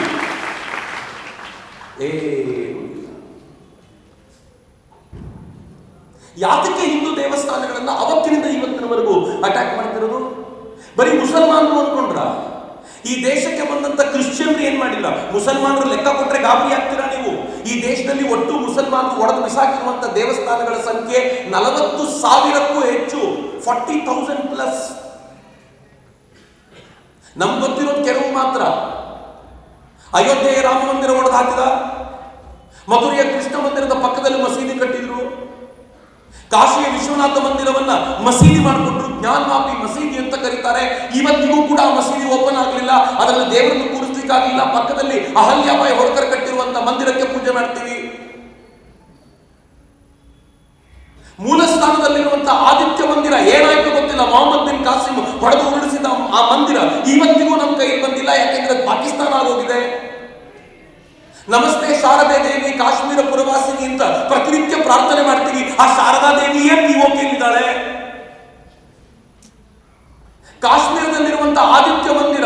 ಯಾತಕ್ಕೆ ಹಿಂದೂ ದೇವಸ್ಥಾನಗಳನ್ನ ಅವತ್ತಿನಿಂದ ಇವತ್ತಿನವರೆಗೂ ಅಟ್ಯಾಕ್ ಮಾಡ್ತಿರೋದು? ಬರೀ ಮುಸಲ್ಮಾನರು ಅಂದ್ಕೊಂಡ್ರ? ಈ ದೇಶಕ್ಕೆ ಬಂದಂತ ಕ್ರಿಶ್ಚಿಯನ್ರು ಏನ್ ಮಾಡಿಲ್ಲ. ಮುಸಲ್ಮಾನರು ಲೆಕ್ಕ ಕೊಟ್ರೆ ಗಾಬರಿ ಆಗ್ತೀರಾ ನೀವು? ಈ ದೇಶದಲ್ಲಿ ಒಟ್ಟು ಮುಸಲ್ಮಾನರು ಒಡೆದು ಬಿಸಾಕಿರುವಂತ ದೇವಸ್ಥಾನಗಳ ಸಂಖ್ಯೆ 40,000ಕ್ಕೂ ಹೆಚ್ಚು, 40,000+. ನಮ್ಗೆ ಗೊತ್ತಿರೋದು ಕೆಲವು ಮಾತ್ರ. ಅಯೋಧ್ಯೆಯ ರಾಮ ಮಂದಿರ ಒಡೆದು ಹಾಕಿದ, ಮಧುರೆಯ ಕೃಷ್ಣ ಮಂದಿರದ ಪಕ್ಕದಲ್ಲಿ ಮಸೀದಿ ಕಟ್ಟಿದ್ರು, ಕಾಶಿಯ ವಿಶ್ವನಾಥ ಮಂದಿರವನ್ನ ಮಸೀದಿ ಮಾಡಿಕೊಂಡ್ರು, ಜ್ಞಾನವಾಪಿ ಮಸೀದಿ ಅಂತ ಕರೀತಾರೆ. ಇವತ್ತಿಗೂ ಕೂಡ ಆ ಮಸೀದಿ ಓಪನ್ ಆಗಲಿಲ್ಲ, ಅದರಲ್ಲಿ ದೇವರನ್ನು ಕೂರಿಸ್ಲಿಕ್ಕಾಗಲಿಲ್ಲ. ಪಕ್ಕದಲ್ಲಿ ಅಹಲ್ಯಾಬಾಯಿ ಹೋಳ್ಕರ್ ಕಟ್ಟಿರುವಂತ ಮಂದಿರಕ್ಕೆ ಪೂಜೆ ಮಾಡ್ತೀವಿ. ಮೂಲ ಸ್ಥಾನದಲ್ಲಿರುವಂತಹ ಆದಿತ್ಯ ಮಂದಿರ ಏನಾಯ್ತು ಗೊತ್ತಿಲ್ಲ, ಮೊಹಮ್ಮದ್ ಬಿನ್ ಕಾಸಿಂ ಹೊಡೆದು ಉರುಳಿಸಿದ ಆ ಮಂದಿರ ಇವತ್ತಿಗೂ ನಮ್ಮ ಕೈಗೆ ಬಂದಿಲ್ಲ. ಯಾಕೆಂದ್ರೆ ಪಾಕಿಸ್ತಾನ ಆಗೋಗಿದೆ. ನಮಸ್ತೆ ಶಾರದೆ ದೇವಿ ಕಾಶ್ಮೀರ ಪುರವಾಸಿನಿ ಅಂತ ಪ್ರತಿನಿತ್ಯ ಪ್ರಾರ್ಥನೆ ಮಾಡ್ತೀವಿ. ಆ ಶಾರದಾ ದೇವಿಯೇ ಪಿಒಕೆಯಲ್ಲಿದ್ದಾಳೆ. ಕಾಶ್ಮೀರದಲ್ಲಿರುವಂತಹ ಆದಿತ್ಯ ಮಂದಿರ,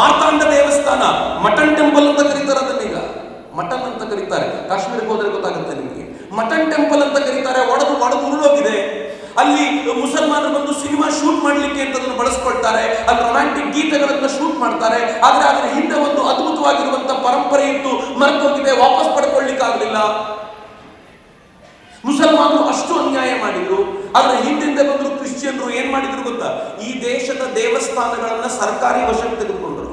ಮಾರ್ತಾಂಡ ದೇವಸ್ಥಾನ, ಮಟನ್ ಟೆಂಪಲ್ ಅಂತ ಕರೀತಾರೆ. ಅದನ್ನೀಗ ಮಟನ್ ಅಂತ ಕರೀತಾರೆ. ಕಾಶ್ಮೀರಕ್ಕೆ ಹೋದ್ರೆ ಗೊತ್ತಾಗುತ್ತೆ ನಿಮಗೆ. ಮಟನ್ ಟೆಂಪಲ್ ಅಂತ ಕರೀತಾರೆ. ಒಡೆದು ಉರುಳೋಗಿದೆ. ಅಲ್ಲಿ ಮುಸಲ್ಮಾನರು ಬಂದು ಸಿನಿಮಾ ಶೂಟ್ ಮಾಡ್ಲಿಕ್ಕೆ ಅಂತ ಅದನ್ನು ಬಳಸ್ಕೊಳ್ತಾರೆ. ಅಲ್ಲಿ ರೊಮ್ಯಾಂಟಿಕ್ ಗೀತೆಗಳನ್ನ ಶೂಟ್ ಮಾಡ್ತಾರೆ. ಆದ್ರೆ ಅದರ ಹಿಂದೆ ಒಂದು ಅದ್ಭುತವಾಗಿರುವಂತಹ ಪರಂಪರೆ ಇತ್ತು, ಮರೆತೋಗಿದೆ, ವಾಪಸ್ ಪಡ್ಕೊಳ್ಳಿಕ್ಕಾಗಲಿಲ್ಲ. ಮುಸಲ್ಮಾನರು ಅಷ್ಟು ಅನ್ಯಾಯ ಮಾಡಿದ್ರು. ಆದ್ರೆ ಹಿಂದಿಂದ ಬಂದ್ರು ಕ್ರಿಶ್ಚಿಯನ್ರು ಏನ್ ಮಾಡಿದ್ರು ಗೊತ್ತಾ? ಈ ದೇಶದ ದೇವಸ್ಥಾನಗಳನ್ನ ಸರ್ಕಾರಿ ವಶಕ್ಕೆ ತೆಗೆದುಕೊಂಡ್ರು.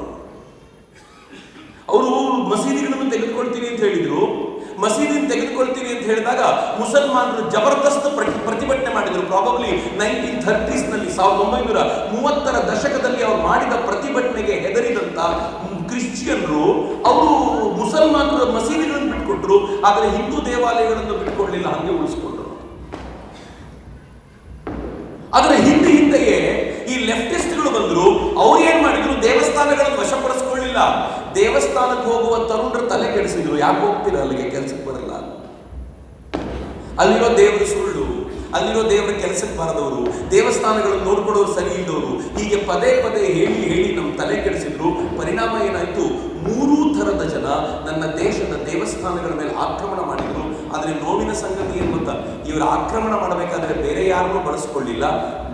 ಅವರು ಮಸೀದಿಗಳನ್ನು ತೆಗೆದುಕೊಳ್ತೀನಿ ಅಂತ ಹೇಳಿದ್ರು. ಮಸೀದಿ ತೆಗೆದುಕೊಳ್ತೀನಿ ಅಂತ ಹೇಳಿದಾಗ ಮುಸಲ್ಮಾನರು ಜಬರ್ದಸ್ತ್ ಪ್ರತಿಭಟನೆ ಮಾಡಿದ್ರು. ಪ್ರಾಬಬ್ಲಿ 1930s ನಲ್ಲಿ, 1930ರ ದಶಕದಲ್ಲಿ ಅವರು ಮಾಡಿದ ಪ್ರತಿಭಟನೆಗೆ ಹೆದರಿದಂತ ಕ್ರಿಶ್ಚಿಯನ್ರು ಅವರು ಮುಸಲ್ಮಾನರ ಮಸೀದಿಗಳನ್ನು ಬಿಟ್ಕೊಟ್ರು. ಆದರೆ ಹಿಂದೂ ದೇವಾಲಯಗಳನ್ನು ಬಿಟ್ಕೊಡ್ಲಿಲ್ಲ, ಹಂಗೆ ಉಳಿಸ್ಕೊಂಡ್ರು. ಅದರ ಹಿಂದೆಯೇ ಈ ಲೆಫ್ಟಿಸ್ಟ್ಗಳು ಬಂದ್ರು. ಅವ್ರು ಏನ್ ಮಾಡಿದ್ರು? ದೇವಸ್ಥಾನಗಳನ್ನು ವಶಪಡಿಸ್ಕೊಳ್ಳಿಲ್ಲ. ದೇವಸ್ಥಾನಕ್ಕೆ ಹೋಗುವ ತರುಣರು ತಲೆ ಕೆಡಿಸಿದ್ರು. ಯಾಕೆ ಹೋಗ್ತೀರ ಅಲ್ಲಿಗೆ, ಕೆಲಸಕ್ಕೆ ಬರಲ್ಲ, ಅಲ್ಲಿರೋ ದೇವರು ಸುಳ್ಳು, ಅಲ್ಲಿರೋ ದೇವರ ಕೆಲಸಕ್ಕೆ ಬಾರದವರು, ದೇವಸ್ಥಾನಗಳನ್ನು ನೋಡ್ಕೊಳ್ಳೋರು ಸರಿ ಇದ್ದವರು, ಹೀಗೆ ಪದೇ ಪದೇ ಹೇಳಿ ನಮ್ಮ ತಲೆ ಕೆಡಿಸಿದ್ರು. ಪರಿಣಾಮ ಏನಾಯ್ತು? 3 ಥರದ ಜನ ನನ್ನ ದೇಶದ ದೇವಸ್ಥಾನಗಳ ಮೇಲೆ ಆಕ್ರಮಣ ಮಾಡಿದ್ರು. ಆದರೆ ನೋವಿನ ಸಂಗತಿ ಏನು ಗೊತ್ತಾ? ಇವರು ಆಕ್ರಮಣ ಮಾಡಬೇಕಾದ್ರೆ ಬೇರೆ ಯಾರನ್ನೂ ಬಳಸ್ಕೊಳ್ಳಿಲ್ಲ.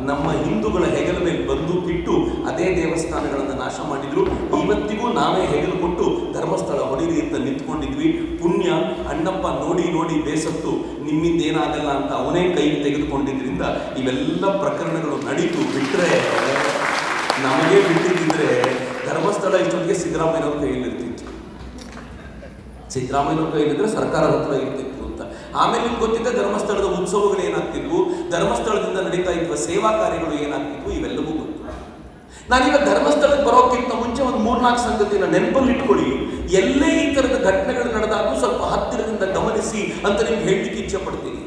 ನಮ್ಮ ಹಿಂದೂಗಳ ಹೆಗಲ ಮೇಲೆ ಬಂದೂಕಿಟ್ಟು ಅದೇ ದೇವಸ್ಥಾನಗಳನ್ನು ನಾಶ ಮಾಡಿದ್ರು. ಇವತ್ತಿಗೂ ನಾವೇ ಹೆಗಲು ಕೊಟ್ಟು ಧರ್ಮಸ್ಥಳ ಹೊಡಿರಿ ಅಂತ ನಿಂತ್ಕೊಂಡಿದ್ವಿ. ಪುಣ್ಯ ಅಣ್ಣಪ್ಪ ನೋಡಿ ಬೇಸತ್ತು ನಿಮ್ಮಿಂದ ಏನಾಗಲ್ಲ ಅಂತ ಅವನೇ ಕೈ ತೆಗೆದುಕೊಂಡಿದ್ರಿಂದ ಇವೆಲ್ಲ ಪ್ರಕರಣಗಳು ನಡೀತು. ಬಿಟ್ಟರೆ ನಮಗೆ ಬಿಟ್ಟಿದ್ದರೆ ಧರ್ಮಸ್ಥಳ ಇಷ್ಟೊತ್ತಿಗೆ ಸಿದ್ದರಾಮಯ್ಯನವ್ರ ಕೈಯಲ್ಲಿರ್ತಿತ್ತು. ಸಿದ್ದರಾಮಯ್ಯವ್ರ ಕೈಲಿದ್ರೆ ಸರ್ಕಾರದ ಹತ್ರ ಇರ್ತಿತ್ತು ಅಂತ. ಆಮೇಲೆ ನಿಮ್ಗೆ ಗೊತ್ತಿದ್ದ ಧರ್ಮಸ್ಥಳದ ಉತ್ಸವಗಳು ಏನಾಗ್ತಿದ್ವು, ಧರ್ಮಸ್ಥಳದಿಂದ ನಡೀತಾ ಇದ್ದ ಸೇವಾ ಕಾರ್ಯಗಳು ಏನಾಗ್ತಿದ್ವು, ಇವೆಲ್ಲವೂ ಗೊತ್ತು. ನಾನೀಗ ಧರ್ಮಸ್ಥಳಕ್ಕೆ ಬರೋಕ್ಕಿಂತ ಮುಂಚೆ ಒಂದು 3-4 ಸಂಗತಿನ ನೆನಪಲ್ಲಿ ಇಟ್ಕೊಳ್ಳಿ. ಎಲ್ಲೇ ಈ ಥರದ ಘಟನೆಗಳು ನಡೆದಾಗೂ ಸ್ವಲ್ಪ ಹತ್ತಿರದಿಂದ ಗಮನಿಸಿ ಅಂತ ನಿಮ್ಗೆ ಹೇಳಲಿಕ್ಕೆ ಇಚ್ಛೆ ಪಡ್ತೀನಿ.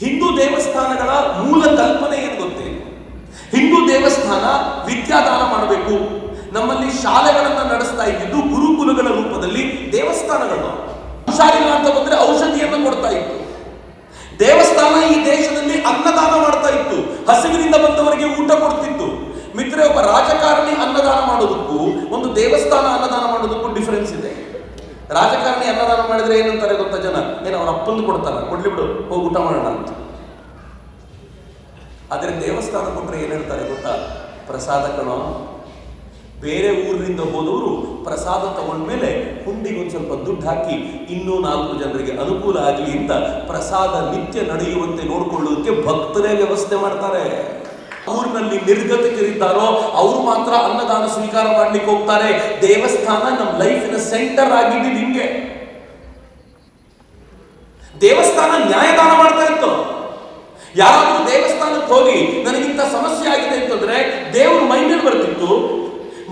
ಹಿಂದೂ ದೇವಸ್ಥಾನಗಳ ಮೂಲ ಕಲ್ಪನೆ ಏನು ಗೊತ್ತೇ? ಹಿಂದೂ ದೇವಸ್ಥಾನ ವಿದ್ಯಾದಾನ ಮಾಡಬೇಕು. ನಮ್ಮಲ್ಲಿ ಶಾಲೆಗಳನ್ನು ನಡೆಸ್ತಾ ಇದ್ದಿದ್ದು ಗುರುಕುಲಗಳ ರೂಪದಲ್ಲಿ ದೇವಸ್ಥಾನಗಳು. ಹುಷಾರಿಲ್ಲ ಅಂತ ಬಂದ್ರೆ ಔಷಧಿಯನ್ನು ಕೊಡ್ತಾ ಇತ್ತು. ದೇವಸ್ಥಾನ ಈ ದೇಶದಲ್ಲಿ ಅನ್ನದಾನ ಮಾಡ್ತಾ ಇತ್ತು, ಹಸಿವಿನಿಂದ ಬಂದವರಿಗೆ ಊಟ ಕೊಡ್ತಿತ್ತು. ಮಿತ್ರ, ಒಬ್ಬ ರಾಜಕಾರಣಿ ಅನ್ನದಾನ ಮಾಡೋದಕ್ಕೂ ಒಂದು ದೇವಸ್ಥಾನ ಅನ್ನದಾನ ಮಾಡೋದಕ್ಕೂ ಡಿಫರೆನ್ಸ್ ಇದೆ. ರಾಜಕಾರಣಿ ಅನ್ನದಾನ ಮಾಡಿದ್ರೆ ಏನಂತಾರೆ ಗೊತ್ತಾ ಜನ? ಏನು ಅವ್ರ ಅಪ್ಪಂದು ಕೊಡ್ತಾರ, ಕೊಡ್ಲಿ ಬಿಡು, ಹೋಗಿ ಊಟ ಮಾಡೋಣ ಅಂತ. ಆದ್ರೆ ದೇವಸ್ಥಾನ ಕೊಟ್ರೆ ಏನ್ ಹೇಳ್ತಾರೆ ಗೊತ್ತಾ? ಪ್ರಸಾದ ಕಣೋ. ಬೇರೆ ಊರಿನಿಂದ ಹೋದವರು ಪ್ರಸಾದ ತಗೊಂಡ್ಮೇಲೆ ಹುಂಡಿಗೆ ಒಂದು ಸ್ವಲ್ಪ ದುಡ್ಡು ಹಾಕಿ ಇನ್ನೂ 4 ಜನರಿಗೆ ಅನುಕೂಲ ಆಗಲಿ ಅಂತ ಪ್ರಸಾದ ನಿತ್ಯ ನಡೆಯುವಂತೆ ನೋಡ್ಕೊಳ್ಳೋದಕ್ಕೆ ಭಕ್ತರೇ ವ್ಯವಸ್ಥೆ ಮಾಡ್ತಾರೆ. ಊರಿನಲ್ಲಿ ನಿರ್ಗತಿಕರಿದ್ದಾರೋ ಅವರು ಮಾತ್ರ ಅನ್ನದಾನ ಸ್ವೀಕಾರ ಮಾಡ್ಲಿಕ್ಕೆ ಹೋಗ್ತಾರೆ. ದೇವಸ್ಥಾನ ನಮ್ಮ ಲೈಫಿನ ಸೆಂಟರ್ ಆಗಿದ್ದು ನಿಮ್ಗೆ. ದೇವಸ್ಥಾನ ನ್ಯಾಯದಾನ ಮಾಡ್ತಾ ಇತ್ತು. ಯಾರಾದ್ರೂ ದೇವಸ್ಥಾನಕ್ಕೆ ಹೋಗಿ ನನಗಿಂತ ಸಮಸ್ಯೆ ಆಗಿದೆ ಅಂತಂದ್ರೆ ದೇವರು ಮೈ ಮೇಲೆ ಬರ್ತಿತ್ತು.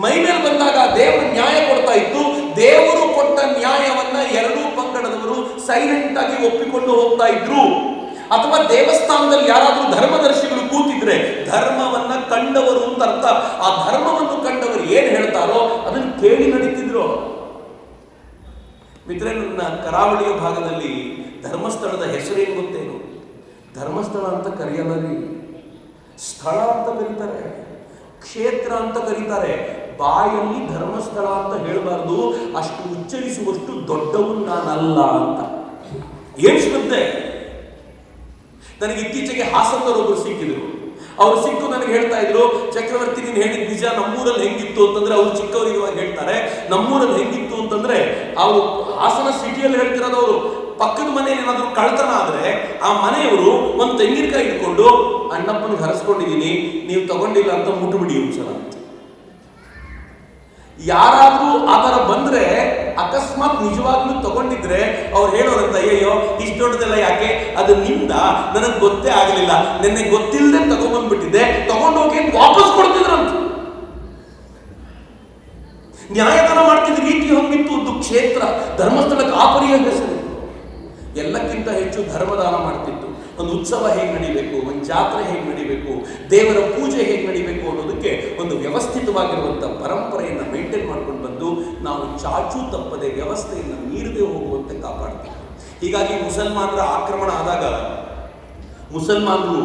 ಮೈ ಮೇಲೆ ಬಂದಾಗ ದೇವರು ನ್ಯಾಯ ಕೊಡ್ತಾ ಇತ್ತು. ದೇವರು ಕೊಟ್ಟ ನ್ಯಾಯವನ್ನ ಎರಡೂ ಪಂಗಡದವರು ಸೈಲೆಂಟ್ ಆಗಿ ಒಪ್ಪಿಕೊಂಡು ಹೋಗ್ತಾ ಇದ್ರು. ಅಥವಾ ದೇವಸ್ಥಾನದಲ್ಲಿ ಯಾರಾದ್ರೂ ಧರ್ಮದರ್ಶಿಗಳು ಕೂತಿದ್ರೆ ಧರ್ಮವನ್ನ ಕಂಡವರು ಅಂತ ಅರ್ಥ. ಆ ಧರ್ಮವನ್ನು ಕಂಡವರು ಏನ್ ಹೇಳ್ತಾರೋ ಅದನ್ನು ಕೇಳಿ ನಡೀತಿದ್ರು. ಮಿತ್ರ, ನನ್ನ ಕರಾವಳಿಯ ಭಾಗದಲ್ಲಿ ಧರ್ಮಸ್ಥಳದ ಹೆಸರೇನು ಗೊತ್ತೇನು? ಧರ್ಮಸ್ಥಳ ಅಂತ ಕರೆಯಲ್ಲ ರೀ, ಸ್ಥಳ ಅಂತ ಕರೀತಾರೆ, ಕ್ಷೇತ್ರ ಅಂತ ಕರೀತಾರೆ. ಬಾಯಲ್ಲಿ ಧರ್ಮಸ್ಥಳ ಅಂತ ಹೇಳಬಾರ್ದು, ಅಷ್ಟು ಉಚ್ಚರಿಸುವಷ್ಟು ದೊಡ್ಡವನು ನಾನಲ್ಲ ಅಂತ. ಏನ್ ಶ್ರದ್ಧೆ! ನನಗೆ ಇತ್ತೀಚೆಗೆ ಹಾಸನದವರೊಬ್ಬರು ಸಿಕ್ಕಿದ್ರು. ಅವ್ರು ಸಿಕ್ಕು ನನಗೆ ಹೇಳ್ತಾ ಇದ್ರು, ಚಕ್ರವರ್ತಿ ನೀನು ಹೇಳಿದ ನಿಜ, ನಮ್ಮೂರಲ್ಲಿ ಹೆಂಗಿತ್ತು ಅಂತಂದ್ರೆ, ಅವ್ರು ಚಿಕ್ಕವರಿಗೆ ಇವಾಗ ಹೇಳ್ತಾರೆ, ನಮ್ಮೂರಲ್ಲಿ ಹೆಂಗಿತ್ತು ಅಂತಂದ್ರೆ, ಅವರು ಹಾಸನ ಸಿಟಿಯಲ್ಲಿ ಹೇಳ್ತಿರೋದವರು, ಪಕ್ಕದ ಮನೆಯಲ್ಲಿ ಏನಾದ್ರು ಕಳ್ತನ ಆದ್ರೆ ಆ ಮನೆಯವರು ಒಂದು ತೆಂಗಿನಕಾಯಿ ಇಟ್ಕೊಂಡು ಅಣ್ಣಪ್ಪನಿಗೆ ಹರಸ್ಕೊಂಡಿದ್ದೀನಿ, ನೀವು ತಗೊಂಡಿಲ್ಲ ಅಂತ ಮುಟ್ಟುಬಿಡಿ ಒಂದ್ಸಲ ಅಂತ. ಯಾರಾದ್ರೂ ಆ ಥರ ಬಂದ್ರೆ ಅಕಸ್ಮಾತ್ ನಿಜವಾಗ್ಲೂ ತಗೊಂಡಿದ್ರೆ ಅವ್ರು ಹೇಳೋರಂತ, ಅಯ್ಯೋ ಇಷ್ಟು ದೊಡ್ಡದೆಲ್ಲ ಯಾಕೆ, ಅದು ನಿಂದ, ನನಗೆ ಗೊತ್ತೇ ಆಗಲಿಲ್ಲ, ನಿನ್ನೆ ಗೊತ್ತಿಲ್ಲದೆ ತಗೊಂಡ್ಬಂದ್ಬಿಟ್ಟಿದ್ದೆ, ತಗೊಂಡೋಗಿ ವಾಪಸ್ ಕೊಡ್ತಿದ್ರಂತ. ನ್ಯಾಯದಾನ ಮಾಡ್ತಿದ್ದ ರೀತಿ ಹೊಂದಿತ್ತು. ಒಂದು ಕ್ಷೇತ್ರ, ಧರ್ಮಸ್ಥಳಕ್ಕೆ ಆ ಪರಿಯ ಹೆಸರು. ಎಲ್ಲಕ್ಕಿಂತ ಹೆಚ್ಚು ಧರ್ಮದಾನ ಮಾಡ್ತಿತ್ತು. ಒಂದು ಉತ್ಸವ ಹೇಗೆ ನಡಿಬೇಕು, ಒಂದು ಜಾತ್ರೆ ಹೇಗೆ ನಡಿಬೇಕು, ದೇವರ ಪೂಜೆ ಹೇಗೆ ನಡಿಬೇಕು ಅನ್ನೋದಕ್ಕೆ ಒಂದು ವ್ಯವಸ್ಥಿತವಾಗಿರುವಂಥ ಪರಂಪರೆಯನ್ನು ಮೇಂಟೈನ್ ಮಾಡ್ಕೊಂಡು ಬಂದು ನಾವು ಚಾಚೂ ತಪ್ಪದೆ ವ್ಯವಸ್ಥೆಯನ್ನು ಮೀರದೆ ಹೋಗುವಂತೆ ಕಾಪಾಡ್ತೀವಿ. ಹೀಗಾಗಿ ಮುಸಲ್ಮಾನರ ಆಕ್ರಮಣ ಆದಾಗ ಮುಸಲ್ಮಾನರು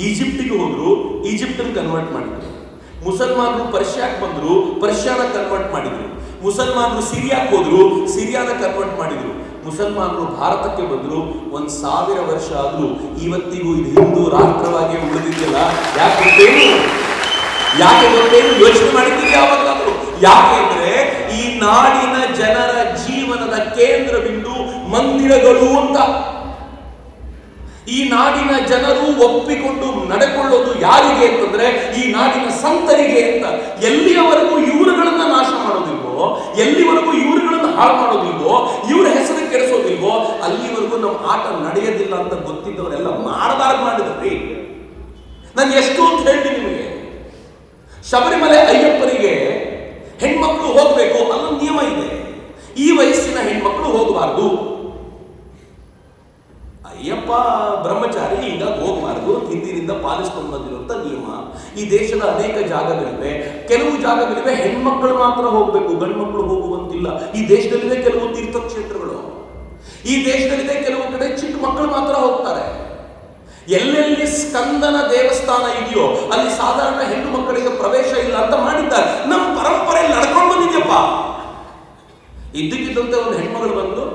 ಈಜಿಪ್ಟಿಗೆ ಹೋದ್ರು, ಈಜಿಪ್ಟನ್ನು ಕನ್ವರ್ಟ್ ಮಾಡಿದ್ರು. ಮುಸಲ್ಮಾನರು ಪರ್ಷಿಯಾಕ್ಕೆ ಬಂದ್ರು, ಪರ್ಷಿಯಾನ ಕನ್ವರ್ಟ್ ಮಾಡಿದ್ರು. ಮುಸಲ್ಮಾನರು ಸಿರಿಯಾಕ್ಕೆ ಹೋದ್ರು, ಸಿರಿಯಾನ ಕನ್ವರ್ಟ್ ಮಾಡಿದ್ರು. ಮುಸಲ್ಮಾನರು ಭಾರತಕ್ಕೆ ಬಂದ್ರು. 1000 ವರ್ಷ ಆದ್ರೂ ಇವತ್ತಿಗೂ ಇದು ಹಿಂದೂ ರಾಷ್ಟ್ರವಾಗಿ ಉಳಿದಿದ್ದಿಲ್ಲ. ಯಾಕೆ ಗೊತ್ತೇನು ಯೋಚನೆ ಮಾಡಿದ್ದೀರಿ ಯಾವಾಗಲಾದ್ರು? ಯಾಕೆಂದ್ರೆ ಈ ನಾಡಿನ ಜನರ ಜೀವನದ ಕೇಂದ್ರ ಬಿಂದು ಮಂದಿರಗಳು ಅಂತ. ಈ ನಾಡಿನ ಜನರು ಒಪ್ಪಿಕೊಂಡು ನಡೆಕೊಳ್ಳೋದು ಯಾರಿಗೆ ಅಂತಂದ್ರೆ ಈ ನಾಡಿನ ಸಂತರಿಗೆ ಅಂತ. ಎಲ್ಲಿಯವರೆಗೂ ಇವರುಗಳನ್ನ ನಾಶ ಮಾಡೋದಿಲ್ವೋ, ಎಲ್ಲಿವರೆಗೂ ಇವರುಗಳನ್ನ ಹಾಳು ಮಾಡೋದಿಲ್ವೋ, ಇವರ ಹೆಸರು ಕೆಡಿಸೋದಿಲ್ವೋ, ಅಲ್ಲಿವರೆಗೂ ನಮ್ಮ ಆಟ ನಡೆಯೋದಿಲ್ಲ ಅಂತ ಗೊತ್ತಿದ್ದವರೆಲ್ಲ ಮಾಡಬಾರ್ದು ಮಾಡಿದ್ರಿ. ನಾನು ಎಷ್ಟು ಅಂತ ಹೇಳ್ತೀನಿ ನಿಮಗೆ. ಶಬರಿಮಲೆ ಅಯ್ಯಪ್ಪನಿಗೆ ಹೆಣ್ಮಕ್ಳು ಹೋಗ್ಬೇಕು ಅನ್ನೋ ನಿಯಮ ಇದೆ. ಈ ವಯಸ್ಸಿನ ಹೆಣ್ಮಕ್ಳು ಹೋಗಬಾರ್ದು. ಅಯ್ಯಪ್ಪ ಬ್ರಹ್ಮಚಾರಿ, ಈಗ ಹೋಗಬಾರ್ದು, ಹಿಂದಿನಿಂದ ಪಾಲಿಸ್ಕೊಂಡು ಬಂದಿರುವಂತ ನಿಯಮ. ಈ ದೇಶದ ಅನೇಕ ಜಾಗಗಳಿವೆ. ಕೆಲವು ಜಾಗಗಳಿವೆ ಹೆಣ್ಮಕ್ಳು ಮಾತ್ರ ಹೋಗ್ಬೇಕು, ಗಂಡು ಮಕ್ಕಳು ಹೋಗುವಂತಿಲ್ಲ. ಈ ದೇಶದಲ್ಲಿದೆ ಕೆಲವು ತೀರ್ಥಕ್ಷೇತ್ರಗಳು. ಈ ದೇಶದಲ್ಲಿದೆ ಕೆಲವು ಕಡೆ ಚಿಕ್ಕ ಮಕ್ಕಳು ಮಾತ್ರ ಹೋಗ್ತಾರೆ. ಎಲ್ಲೆಲ್ಲಿ ಸ್ಕಂದನ ದೇವಸ್ಥಾನ ಇದೆಯೋ ಅಲ್ಲಿ ಸಾಧಾರಣ ಹೆಣ್ಣು ಮಕ್ಕಳಿಗೆ ಪ್ರವೇಶ ಇಲ್ಲ ಅಂತ ಮಾಡಿದ್ದಾರೆ. ನಮ್ಮ ಪರಂಪರೆಯಲ್ಲಿ ನಡ್ಕೊಂಡು ಬಂದಿದ್ಯಪ್ಪ. ಇದ್ದಕ್ಕಿದ್ದಂತೆ ಒಂದು ಹೆಣ್ಮಗಳು ಬಂದು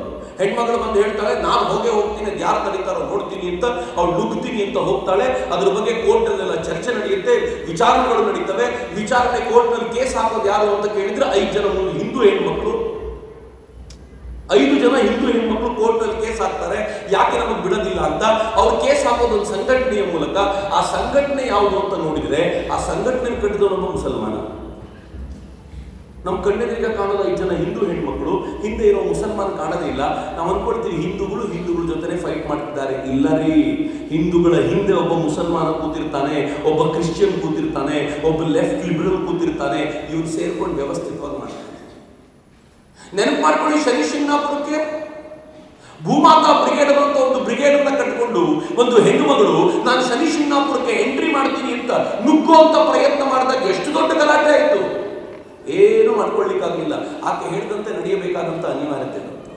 ಹೇಳ್ತಾಳೆ, ನಾನು ಹೋಗ್ತೀನಿ, ಯಾರು ತಡೀತಾರೋ ನೋಡ್ತೀನಿ ಅಂತ. ಅವ್ಳು ನುಗ್ತೀನಿ ಅಂತ ಹೋಗ್ತಾಳೆ. ಅದ್ರ ಬಗ್ಗೆ ಕೋರ್ಟ್ನಲ್ಲೆಲ್ಲ ಚರ್ಚೆ ನಡೆಯುತ್ತೆ, ವಿಚಾರಣೆಗಳು ನಡೀತವೆ. ವಿಚಾರಣೆ ಕೋರ್ಟ್ನಲ್ಲಿ ಕೇಸ್ ಹಾಕೋದು ಯಾರು ಅಂತ ಕೇಳಿದ್ರೆ 5 ಜನ ಹಿಂದೂ ಹೆಣ್ಮಕ್ಳು, 5 ಜನ ಹಿಂದೂ ಹೆಣ್ಮಕ್ಳು ಕೋರ್ಟ್ನಲ್ಲಿ ಕೇಸ್ ಹಾಕ್ತಾರೆ. ಯಾಕೆ ನಮಗೆ ಬಿಡೋದಿಲ್ಲ ಅಂತ. ಅವ್ರು ಕೇಸ್ ಹಾಕೋದು ಒಂದು ಸಂಘಟನೆಯ ಮೂಲಕ. ಆ ಸಂಘಟನೆ ಯಾವುದು ಅಂತ ನೋಡಿದ್ರೆ ಆ ಸಂಘಟನೆ ಕಟ್ಟಿದವನೊಬ್ಬ ಮುಸಲ್ಮಾನ. ನಮ್ಮ ಕಣ್ಣೆದುರಿಗೆ ಕಾಣೋದು 5 ಜನ ಹಿಂದೂ ಹೆಣ್ಮಕ್ಳು, ಹಿಂದೆ ಇರೋ ಮುಸಲ್ಮಾನ್ ಕಾಣೋದೇ ಇಲ್ಲ. ನಾವು ಅಂದ್ಕೊಳ್ತೀವಿ ಹಿಂದೂಗಳ ಜೊತೆ ಫೈಟ್ ಮಾಡ್ತಿದ್ದಾರೆ. ಇಲ್ಲ ರೀ, ಹಿಂದೂಗಳ ಹಿಂದೆ ಒಬ್ಬ ಮುಸಲ್ಮಾನ ಕೂತಿರ್ತಾನೆ, ಒಬ್ಬ ಕ್ರಿಶ್ಚಿಯನ್ ಕೂತಿರ್ತಾನೆ, ಒಬ್ಬ ಲೆಫ್ಟ್ ಲಿಬರಲ್ ಕೂತಿರ್ತಾನೆ. ಇವ್ರು ಸೇರ್ಕೊಂಡು ವ್ಯವಸ್ಥಿತವಾಗಿ ಮಾಡ್ತಾರೆ. ನೆನಪು ಮಾಡ್ಕೊಳ್ಳಿ, ಶನಿಶಿಂಗನಾಪುರಕ್ಕೆ ಭೂಮಾತಾ ಬ್ರಿಗೇಡ್ ಅಂತ ಒಂದು ಬ್ರಿಗೇಡ್ ಅನ್ನ ಕಟ್ಟಿಕೊಂಡು ಒಂದು ಹೆಣ್ಣು ಮಗಳು ನಾನು ಶನಿಶಿಂಗನಾಪುರಕ್ಕೆ ಎಂಟ್ರಿ ಮಾಡ್ತೀನಿ ಅಂತ ನುಗ್ಗುವಂತ ಪ್ರಯತ್ನ ಮಾಡಿದಾಗ ಎಷ್ಟು ದೊಡ್ಡ ಗಲಾಟೆ ಆಯಿತು. ಏನು ಮಾಡ್ಕೊಳ್ಳಿಕ್ಕಾಗಲಿಲ್ಲ. ಆಕೆ ಹೇಳಿದಂತೆ ನಡೆಯಬೇಕಾದಂತ ಅನಿವಾರ್ಯತೆ ಬಂತು.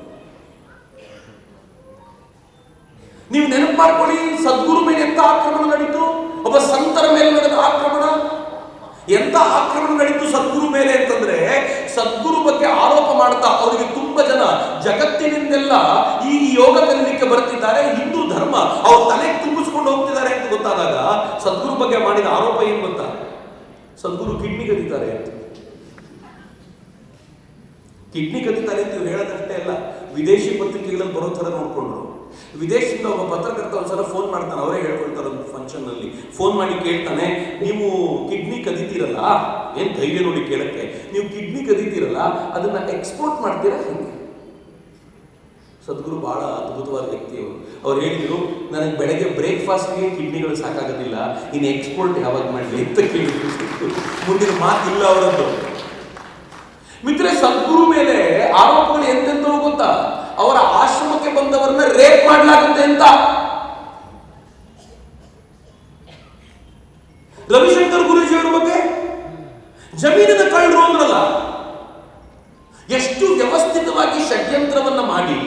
ನೀವು ನೆನಪು ಮಾಡ್ಕೊಳ್ಳಿ, ಸದ್ಗುರು ಮೇಲೆ ಎಂತ ಆಕ್ರಮಣ ನಡೀತು, ಒಬ್ಬ ಸಂತರ ಮೇಲೆ ನಡೆದ ಆಕ್ರಮಣ. ಎಂತ ಆಕ್ರಮಣ ನಡೀತು ಸದ್ಗುರು ಮೇಲೆ ಅಂತಂದ್ರೆ, ಸದ್ಗುರು ಬಗ್ಗೆ ಆರೋಪ ಮಾಡ್ತಾ ಅವರಿಗೆ ತುಂಬಾ ಜನ ಜಗತ್ತಿನಿಂದೆಲ್ಲ ಈ ಯೋಗ ಕಲಿಲಿಕ್ಕೆ ಬರ್ತಿದ್ದಾರೆ, ಹಿಂದೂ ಧರ್ಮ ಅವ್ರ ತಲೆಗೆ ತುಂಬಿಸ್ಕೊಂಡು ಹೋಗ್ತಿದ್ದಾರೆ ಅಂತ ಗೊತ್ತಾದಾಗ ಸದ್ಗುರು ಬಗ್ಗೆ ಮಾಡಿದ ಆರೋಪ ಏನ್ ಗೊತ್ತಾ? ಸದ್ಗುರು ಕಿಡ್ನಿ ಕದೀತಾರೆ ಅಂತ. ಕಿಡ್ನಿ ಕದೀತಾರೆ ಅಂತ ಇವ್ರು ಹೇಳೋದಷ್ಟೇ ಅಲ್ಲ, ವಿದೇಶಿ ಪತ್ರಿಕೆಗಳಲ್ಲಿ ಬರೋ ಥರ ನೋಡ್ಕೊಂಡ್ರು. ವಿದೇಶದಿಂದ ಒಬ್ಬ ಪತ್ರಕರ್ತ ಒಂದ್ಸಲ ಫೋನ್ ಮಾಡ್ತಾನೆ, ಅವರೇ ಹೇಳ್ಕೊಳ್ತಾರೆ ಒಂದು ಫಂಕ್ಷನ್ ನಲ್ಲಿ ಫೋನ್ ಮಾಡಿ ಕೇಳ್ತಾನೆ, ನೀವು ಕಿಡ್ನಿ ಕದೀತೀರಲ್ಲ, ಏನ್ ಧೈರ್ಯ ನೋಡಿ ಕೇಳಕ್ಕೆ, ನೀವು ಕಿಡ್ನಿ ಕದೀತೀರಲ್ಲ ಅದನ್ನ ಎಕ್ಸ್ಪೋರ್ಟ್ ಮಾಡ್ತೀರಾ ಹೆಂಗೆ? ಸದ್ಗುರು ಬಹಳ ಅದ್ಭುತವಾದ ವ್ಯಕ್ತಿ ಅವರು. ಅವ್ರು ಹೇಳಿದ್ರು, ನನಗೆ ಬೆಳಗ್ಗೆ ಬ್ರೇಕ್ಫಾಸ್ಟ್ಗೆ ಕಿಡ್ನಿಗಳು ಸಾಕಾಗೋದಿಲ್ಲ, ಇನ್ನು ಎಕ್ಸ್ಪೋರ್ಟ್ ಯಾವಾಗ ಮಾಡಲಿ ಅಂತ ಕೇಳಿದ್ರು. ಮುಂದಿನ ಮಾತಿಲ್ಲ ಅವರದ್ದು. ಮಿತ್ರ, ಸದ್ಗುರು ಮೇಲೆ ಆರೋಪಗಳು ಎಂತೆಂತವೂ ಗೊತ್ತಾ? ಅವರ ಆಶ್ರಮಕ್ಕೆ ಬಂದವರನ್ನ ರೇಪ್ ಮಾಡಲಾಗುತ್ತೆ ಅಂತ. ರವಿಶಂಕರ್ ಗುರೂಜಿಯವರ ಬಗ್ಗೆ ಜಮೀನಿನ ಕಳ್ಳರು ಅಂದ್ರಲ್ಲ, ಎಷ್ಟು ವ್ಯವಸ್ಥಿತವಾಗಿ ಷಡ್ಯಂತ್ರವನ್ನ ಮಾಡಿ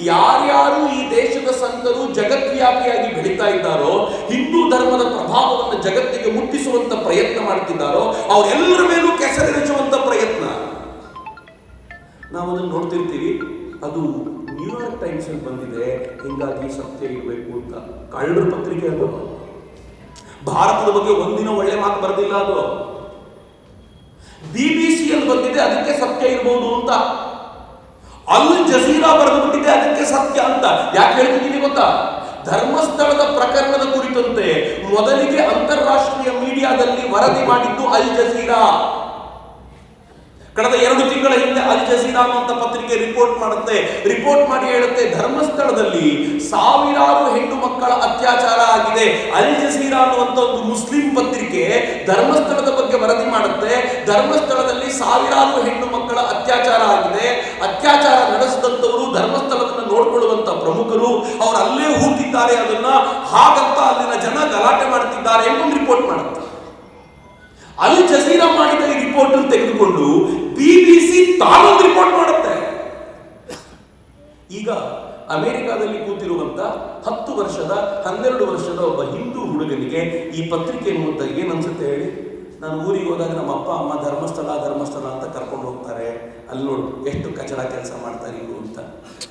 ಯಾರ್ಯಾರು ಈ ದೇಶದ ಸಂತರು ಜಗದ್ವ್ಯಾಪಿಯಾಗಿ ಬೆಳೀತಾ ಇದ್ದಾರೋ, ಹಿಂದೂ ಧರ್ಮದ ಪ್ರಭಾವವನ್ನು ಜಗತ್ತಿಗೆ ಮುಟ್ಟಿಸುವಂತ ಪ್ರಯತ್ನ ಮಾಡ್ತಿದ್ದಾರೋ ಅವರೆಲ್ಲರ ಮೇಲೂ ಕೆಸರೆರಚುವಂತ ಪ್ರಯತ್ನ ನಾವು ಅದನ್ನು ನೋಡ್ತಿರ್ತೀವಿ. ಅದು ನ್ಯೂಯಾರ್ಕ್ ಟೈಮ್ಸ್ ಅಲ್ಲಿ ಬಂದಿದೆ, ಹಿಂಗಾಗಿ ಸತ್ಯ ಇರಬೇಕು ಅಂತ. ಕಳ್ಳರ ಪತ್ರಿಕೆ ಅದು. ಭಾರತದ ಬಗ್ಗೆ ಒಂದಿನ ಒಳ್ಳೆ ಮಾತು ಬರೆದಿಲ್ಲ ಅದು. BBC ಅಲ್ಲಿ ಬಂದಿದೆ, ಅದಕ್ಕೆ ಸತ್ಯ ಇರಬಹುದು ಅಂತ. ಅಲ್ ಜಜೀರಾ ಬರೆದು ಬಿಟ್ಟಿದೆ, ಅದಕ್ಕೆ ಸತ್ಯ ಅಂತ. ಯಾಕೆ ಹೇಳ್ತಿದ್ದೀನಿ ಗೊತ್ತಾ? ಧರ್ಮಸ್ಥಳದ ಪ್ರಕರಣದ ಕುರಿತಂತೆ ಮೊದಲಿಗೆ ಅಂತಾರಾಷ್ಟ್ರೀಯ ಮೀಡಿಯಾದಲ್ಲಿ ವರದಿ ಮಾಡಿದ್ದು ಅಲ್ ಜಜೀರಾ. ಕಳೆದ 2 ತಿಂಗಳ ಹಿಂದೆ ಅಲ್ ಜಜೀರಾ ಅನ್ನುವಂತ ಪತ್ರಿಕೆ ರಿಪೋರ್ಟ್ ಮಾಡುತ್ತೆ. ರಿಪೋರ್ಟ್ ಮಾಡಿ ಹೇಳುತ್ತೆ, ಧರ್ಮಸ್ಥಳದಲ್ಲಿ ಸಾವಿರಾರು ಹೆಣ್ಣು ಮಕ್ಕಳ ಅತ್ಯಾಚಾರ ಆಗಿದೆ. ಅಲ್ ಜಜೀರಾ ಅನ್ನುವಂತ ಒಂದು ಮುಸ್ಲಿಂ ಪತ್ರಿಕೆ ಧರ್ಮಸ್ಥಳದ ಬಗ್ಗೆ ವರದಿ ಮಾಡುತ್ತೆ. ಧರ್ಮಸ್ಥಳದಲ್ಲಿ ಸಾವಿರಾರು ಹೆಣ್ಣು ಮಕ್ಕಳ ಅತ್ಯಾಚಾರ ಆಗಿದೆ. ಅತ್ಯಾಚಾರ ನಡೆಸಿದಂತವರು ಧರ್ಮಸ್ಥಳವನ್ನು ನೋಡ್ಕೊಳ್ಳುವಂತ ಪ್ರಮುಖರು, ಅವರು ಅಲ್ಲೇ ಹೂತಿದ್ದಾರೆ, ಅದನ್ನ ಹಾಗಂತ ಅಲ್ಲಿನ ಜನ ಗಲಾಟೆ ಮಾಡ್ತಿದ್ದಾರೆ ಎಂದು ರಿಪೋರ್ಟ್ ಮಾಡುತ್ತೆ. ಅಲ್ ಜಜೀರಾ ಮಾಡಿದ ಈ ರಿಪೋರ್ಟ್ ತೆಗೆದುಕೊಂಡು BBC ತಾನೊಂದು ರಿಪೋರ್ಟ್ ಮಾಡುತ್ತೆ. ಈಗ ಅಮೆರಿಕಾದಲ್ಲಿ ಕೂತಿರುವಂತ 10 ವರ್ಷದ 12 ವರ್ಷದ ಒಬ್ಬ ಹಿಂದೂ ಹುಡುಗನಿಗೆ ಈ ಪತ್ರಿಕೆ ನೋಡಿದಾಗ ಏನ್ ಅನ್ಸುತ್ತೆ ಹೇಳಿ? ನಾನು ಊರಿಗೆ ಹೋದಾಗ ನಮ್ಮ ಅಪ್ಪ ಅಮ್ಮ ಧರ್ಮಸ್ಥಳ ಅಂತ ಕರ್ಕೊಂಡು ಹೋಗ್ತಾರೆ, ಅಲ್ಲಿ ನೋಡು ಎಷ್ಟು ಕಚಡ ಕೆಲಸ ಮಾಡ್ತಾರೆ ಇವರು ಅಂತ.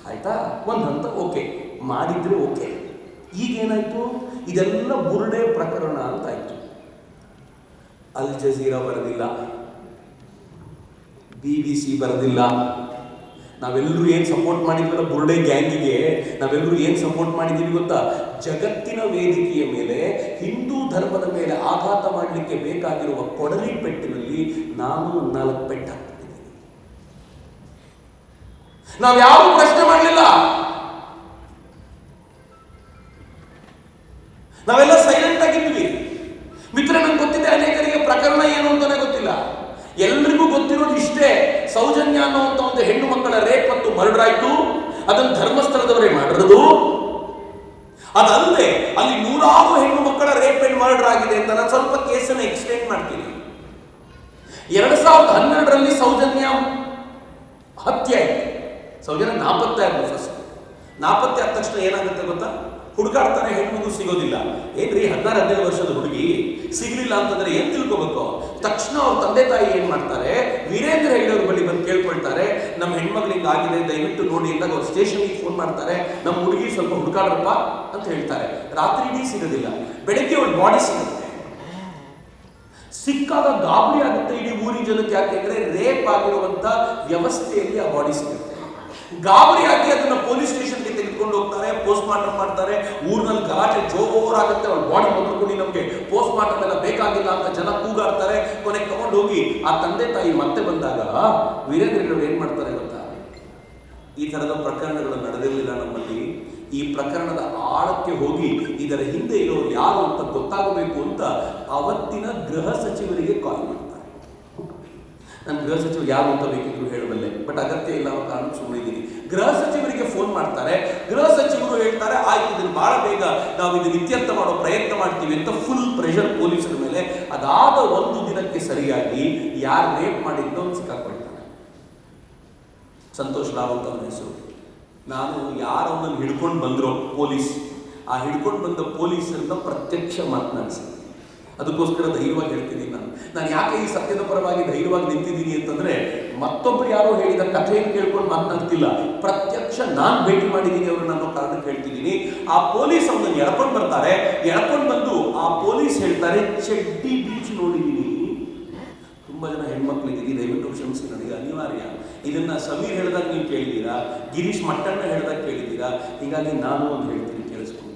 ಆಯ್ತಾ, ಒಂದು ಹಂತ ಓಕೆ ಮಾಡಿದ್ರೆ ಓಕೆ. ಈಗೇನಾಯ್ತು? ಇದೆಲ್ಲ ಬುರುಡೆ ಪ್ರಕರಣ ಅಂತ ಆಯ್ತು. ಅಲ್ ಜಜೀರಾ ಬರೆದಿಲ್ಲ, BBC ಬರೆದಿಲ್ಲ. ನಾವೆಲ್ಲರೂ ಏನು ಸಪೋರ್ಟ್ ಮಾಡಿದ್ವಲ್ಲ ಬುರುಡೆ ಗ್ಯಾಂಗಿಗೆ, ನಾವೆಲ್ಲರೂ ಏನು ಸಪೋರ್ಟ್ ಮಾಡಿದ್ದೀವಿ ಗೊತ್ತಾ? ಜಗತ್ತಿನ ವೇದಿಕೆಯ ಮೇಲೆ ಹಿಂದೂ ಧರ್ಮದ ಮೇಲೆ ಆಘಾತ ಮಾಡಲಿಕ್ಕೆ ಬೇಕಾಗಿರುವ ಕೊಡಲಿ ಪೆಟ್ಟಿನಲ್ಲಿ ನಾನು 4 ಪೆಟ್ಟು ಹಾಕ್ತಿದ್ದೀನಿ. ನಾವ್ಯಾರು ಪ್ರಶ್ನೆ ಮಾಡಲಿಲ್ಲ, ನಾವೆಲ್ಲ ಸೈಲೆಂಟ್ ಆಗಿದ್ವಿ. ಮಿತ್ರ, ನಂಗೆ ಗೊತ್ತಿದೆ ಅನೇಕರಿಗೆ ಪ್ರಕರಣ ಏನು ಅಂತಾನೆ ಗೊತ್ತಿಲ್ಲ. ಎಲ್ರಿಗೂ ಗೊತ್ತಿರೋದು ಇಷ್ಟೇ, ಸೌಜನ್ಯ ಅನ್ನುವಂತ ಒಂದು ಹೆಣ್ಣು ಮಕ್ಕಳ ರೇಪ್ ಮತ್ತು ಮರ್ಡರ್ ಆಯ್ತು, ಅದನ್ನು ಧರ್ಮಸ್ಥಳದವರೇ ಮಾಡಿರೋದು. ಅದಲ್ಲದೆ ಅಲ್ಲಿ 100 ಹೆಣ್ಣು ಮಕ್ಕಳ ರೇಪ್ ಅಂಡ್ ಮರ್ಡರ್ ಆಗಿದೆ ಅಂತ ನಾನು ಸ್ವಲ್ಪ ಕೇಸನ್ನು ಎಕ್ಸ್ಟೆಂಡ್ ಮಾಡ್ತೀನಿ. 2012ರಲ್ಲಿ ಸೌಜನ್ಯ ಹತ್ಯೆ ಆಯ್ತು. ಸೌಜನ್ಯ ನಾಪತ್ತೆ ಆಯ್ತು. ಫಸ್ಟ್ ನಾಪತ್ತೆ ಆದ ತಕ್ಷಣ ಏನಾಗುತ್ತೆ ಗೊತ್ತಾ? ಹುಡುಕಾಡ್ತಾರೆ, ಹೆಣ್ಮಗು ಸಿಗೋದಿಲ್ಲ. ಏನ್ರಿ 16-17 ವರ್ಷದ ಹುಡುಗಿ ಸಿಗ್ಲಿಲ್ಲ ಅಂತಂದ್ರೆ ಏನ್ ತಿಳ್ಕೋಬೇಕು? ತಕ್ಷಣ ಅವ್ರ ತಂದೆ ತಾಯಿ ಏನ್ ಮಾಡ್ತಾರೆ, ವೀರೇಂದ್ರ ಹೆಗ್ಡೆ ಅವ್ರ ಬಳಿ ಬಂದು ಕೇಳ್ಕೊಳ್ತಾರೆ, ನಮ್ಮ ಹೆಣ್ಮಕ್ಳಿಗೆ ಆಗಿದೆ ದಯವಿಟ್ಟು ನೋಡಿ ಅಂದಾಗ ಅವ್ರು ಸ್ಟೇಷನ್ಗೆ ಫೋನ್ ಮಾಡ್ತಾರೆ, ನಮ್ಮ ಹುಡುಗಿ ಸ್ವಲ್ಪ ಹುಡುಕಾಡ್ರಪ್ಪ ಅಂತ ಹೇಳ್ತಾರೆ. ರಾತ್ರಿ ಇಡೀ ಸಿಗೋದಿಲ್ಲ, ಬೆಳಗ್ಗೆ ಅವ್ರ ಬಾಡಿ ಸಿಗುತ್ತೆ. ಸಿಕ್ಕಾಗ ಗಾಬರಿ ಆಗುತ್ತೆ ಇಡೀ ಊರಿನ ಜನಕ್ಕೆ. ಯಾಕೆಂದ್ರೆ ರೇಪ್ ಆಗಿರುವಂತ ವ್ಯವಸ್ಥೆಯಲ್ಲಿ ಆ ಬಾಡಿ ಸಿಗುತ್ತೆ. ಗಾಬರಿಯಾಗಿ ಅದನ್ನ ಪೊಲೀಸ್ ಸ್ಟೇಷನ್ಗೆ ತೆಗೆದುಕೊಂಡು ಹೋಗ್ತಾರೆ. ಪೋಸ್ಟ್ ಮಾರ್ಟಮ್ ಮಾಡ್ತಾರೆ. ಊರಿನಲ್ಲಿ ಗಲಾಟೆ ಜೋರಾಗುತ್ತೆ. ಅವಳ ಬಾಡಿ ಮೊದಲುಕೊಂಡು ನಮಗೆ ಪೋಸ್ಟ್ ಮಾರ್ಟಮ್ ಎಲ್ಲ ಬೇಕಾಗಿಲ್ಲ ಅಂತ ಜನ ಕೂಗಾಡ್ತಾರೆ. ಕೊನೆಗೆ ತಗೊಂಡು ಹೋಗಿ ಆ ತಂದೆ ತಾಯಿ ಮತ್ತೆ ಬಂದಾಗ ವೀರೇಂದ್ರ ಹೆಗ್ಗಡೆ ಏನ್ ಮಾಡ್ತಾರೆ ಗೊತ್ತಾ? ಈ ತರದ ಪ್ರಕರಣಗಳು ನಡೆದಿರಲಿಲ್ಲ ನಮ್ಮಲ್ಲಿ. ಈ ಪ್ರಕರಣದ ಆಳಕ್ಕೆ ಹೋಗಿ ಇದರ ಹಿಂದೆ ಇರೋರು ಯಾರು ಅಂತ ಗೊತ್ತಾಗಬೇಕು ಅಂತ ಅವತ್ತಿನ ಗೃಹ ಸಚಿವರಿಗೆ ಕಾಲ್ ಮಾಡ್ತಾರೆ. ನಾನು ಗೃಹ ಸಚಿವರು ಯಾರು ಅಂತ ಬೇಕಿದ್ರು ಹೇಳಬಲ್ಲೆ, ಬಟ್ ಅಗತ್ಯ ಇಲ್ಲ ಅನ್ನೋ ಕಾರಣ ಸುಮ್ಮನಿದ್ದೀನಿ. ಗೃಹ ಸಚಿವರಿಗೆ ಫೋನ್ ಮಾಡ್ತಾರೆ. ಗೃಹ ಸಚಿವರು ಹೇಳ್ತಾರೆ, ಆಯ್ತು ಇದನ್ನು ಬಹಳ ಬೇಗ ನಾವು ಇದನ್ನು ಇತ್ಯರ್ಥ ಮಾಡೋ ಪ್ರಯತ್ನ ಮಾಡ್ತೀವಿ ಅಂತ ಫುಲ್ ಪ್ರೆಷರ್ ಪೊಲೀಸರ ಮೇಲೆ. ಅದಾದ ಒಂದು ದಿನಕ್ಕೆ ಸರಿಯಾಗಿ ಯಾರು ರೇಪ್ ಮಾಡಿದ್ದೋ ಸಿಕ್ಕಾಕೊಳ್ತಾರೆ. ಸಂತೋಷ್ ರಾವತ್ ಅವನ ಹೆಸರು. ನಾನು ಯಾರು ಅವನನ್ನು ಹಿಡ್ಕೊಂಡು ಬಂದ್ರು ಪೊಲೀಸ್, ಆ ಹಿಡ್ಕೊಂಡು ಬಂದ ಪೊಲೀಸರನ್ನ ಪ್ರತ್ಯಕ್ಷ ಮಾತನಾಡಿಸಿ. ಅದಕ್ಕೋಸ್ಕರ ಧೈರ್ಯವಾಗಿ ಹೇಳ್ತಿದ್ದೀನಿ. ನಾನು ಯಾಕೆ ಈ ಸತ್ಯದ ಪರವಾಗಿ ಧೈರ್ಯವಾಗಿ ನಿಂತಿದ್ದೀನಿ ಅಂತಂದ್ರೆ, ಮತ್ತೊಬ್ಬರು ಯಾರೋ ಹೇಳಿದ ಕಥೆಯನ್ನು ಕೇಳ್ಕೊಂಡು ಮಾತನಾಡ್ತಿಲ್ಲ, ಪ್ರತ್ಯಕ್ಷ ನಾನು ಭೇಟಿ ಮಾಡಿದ್ದೀನಿ ಅವ್ರನ್ನ ಅನ್ನೋ ಕಾರಣಕ್ಕೆ ಹೇಳ್ತಿದ್ದೀನಿ. ಆ ಪೊಲೀಸ್ ಅವನನ್ನು ಎಳ್ಕೊಂಡು ಬರ್ತಾರೆ. ಎಳ್ಕೊಂಡು ಬಂದು ಆ ಪೊಲೀಸ್ ಹೇಳ್ತಾರೆ, ಚಡ್ಡಿ ಬೀಚ್ ನೋಡಿದ್ದೀನಿ. ತುಂಬಾ ಜನ ಹೆಣ್ಮಕ್ಳಿದ್ದೀರಿ, ದಯವಿಟ್ಟು ಕ್ಷಮಿಸಿ, ನನಗೆ ಅನಿವಾರ್ಯ. ಇದನ್ನ ಸಮೀರ್ ಹೇಳಿದಾಗ ನೀವು ಕೇಳಿದ್ದೀರಾ, ಗಿರೀಶ್ ಮಟ್ಟಣ್ಣ ಹೇಳಿದಾಗ ಕೇಳಿದ್ದೀರಾ, ಹೀಗಾಗಿ ನಾನು ಒಂದು ಹೇಳ್ತೀನಿ, ಕೇಳಿಸ್ಕೊಂಡ್ಬಿಡಿ.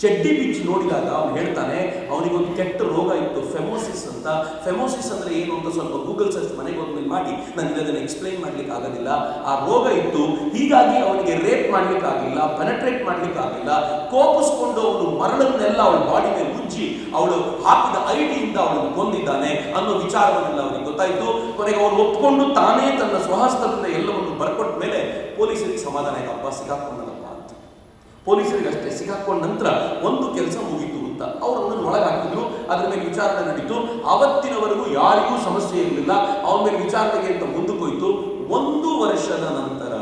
ಚಡ್ಡಿ ಬೀಚ್ ನೋಡಿದಾಗ ಅವನು ಹೇಳ್ತಾನೆ, ಅವನಿಗೊಂದು ಕೆಟ್ಟ ರೋಗ ಇತ್ತು, ಫೆಮೋಸಿಸ್ ಅಂತ. ಫೆಮೋಸಿಸ್ ಅಂದ್ರೆ ಏನು ಅಂತ ಸ್ವಲ್ಪ ಗೂಗಲ್ ಸರ್ಚ್ ಮನೆಗೆ ಹೋದ್ಮೇಲೆ ಮಾಡಿ, ನನಗೆ ಅದನ್ನು ಎಕ್ಸ್ಪ್ಲೈನ್ ಮಾಡ್ಲಿಕ್ಕೆ ಆಗೋದಿಲ್ಲ. ಆ ರೋಗ ಇತ್ತು, ಹೀಗಾಗಿ ಅವನಿಗೆ ರೇಪ್ ಮಾಡ್ಲಿಕ್ಕೆ ಆಗಿಲ್ಲ, ಪೆನೆಟ್ರೇಟ್ ಮಾಡ್ಲಿಕ್ಕೆ ಆಗಿಲ್ಲ. ಕೋಪಿಸ್ಕೊಂಡು ಅವನು ಮರಳನ್ನೆಲ್ಲ ಅವಳ ಬಾಡಿ ಮೇಲೆ ಉಜ್ಜಿ ಅವಳು ಹಾಕಿದ ಐಡಿಯಿಂದ ಅವಳನ್ನು ಕೊಂದಿದ್ದಾನೆ ಅನ್ನೋ ವಿಚಾರವನ್ನೆಲ್ಲ ಅವನಿಗೆ ಗೊತ್ತಾಯಿತು. ಕೊನೆಗೆ ಅವನು ಒಪ್ಕೊಂಡು ತಾನೇ ತನ್ನ ಸ್ವಹಸ್ತದಿಂದ ಎಲ್ಲವನ್ನು ಬರ್ಕೊಟ್ಟ ಮೇಲೆ ಪೊಲೀಸರಿಗೆ ಸಮಾಧಾನ ಆಯ್ತು, ಅಪ್ಪ ಸಿಗಾಕೊಂಡನಪ್ಪ ಅಂತ. ಪೊಲೀಸರಿಗೆ ಅಷ್ಟೇ. ಸಿಗಾಕೊಂಡ ನಂತರ ಒಂದು ಕೆಲಸ ಮುಗಿತು ಅಂತ ಅವರು ಅವನನ್ನು ಒಳಗಾಕಿದ್ರು. ಅದ್ರ ಮೇಲೆ ವಿಚಾರಣೆ ನಡೀತು. ಅವತ್ತಿನವರೆಗೂ ಯಾರಿಗೂ ಸಮಸ್ಯೆ ಇರಲಿಲ್ಲ. ಅವನ ಮೇಲೆ ವಿಚಾರಣೆಗೆ ಅಂತ ಮುಂದಕ್ಕೋಯ್ತು. 1 ವರ್ಷದ ನಂತರ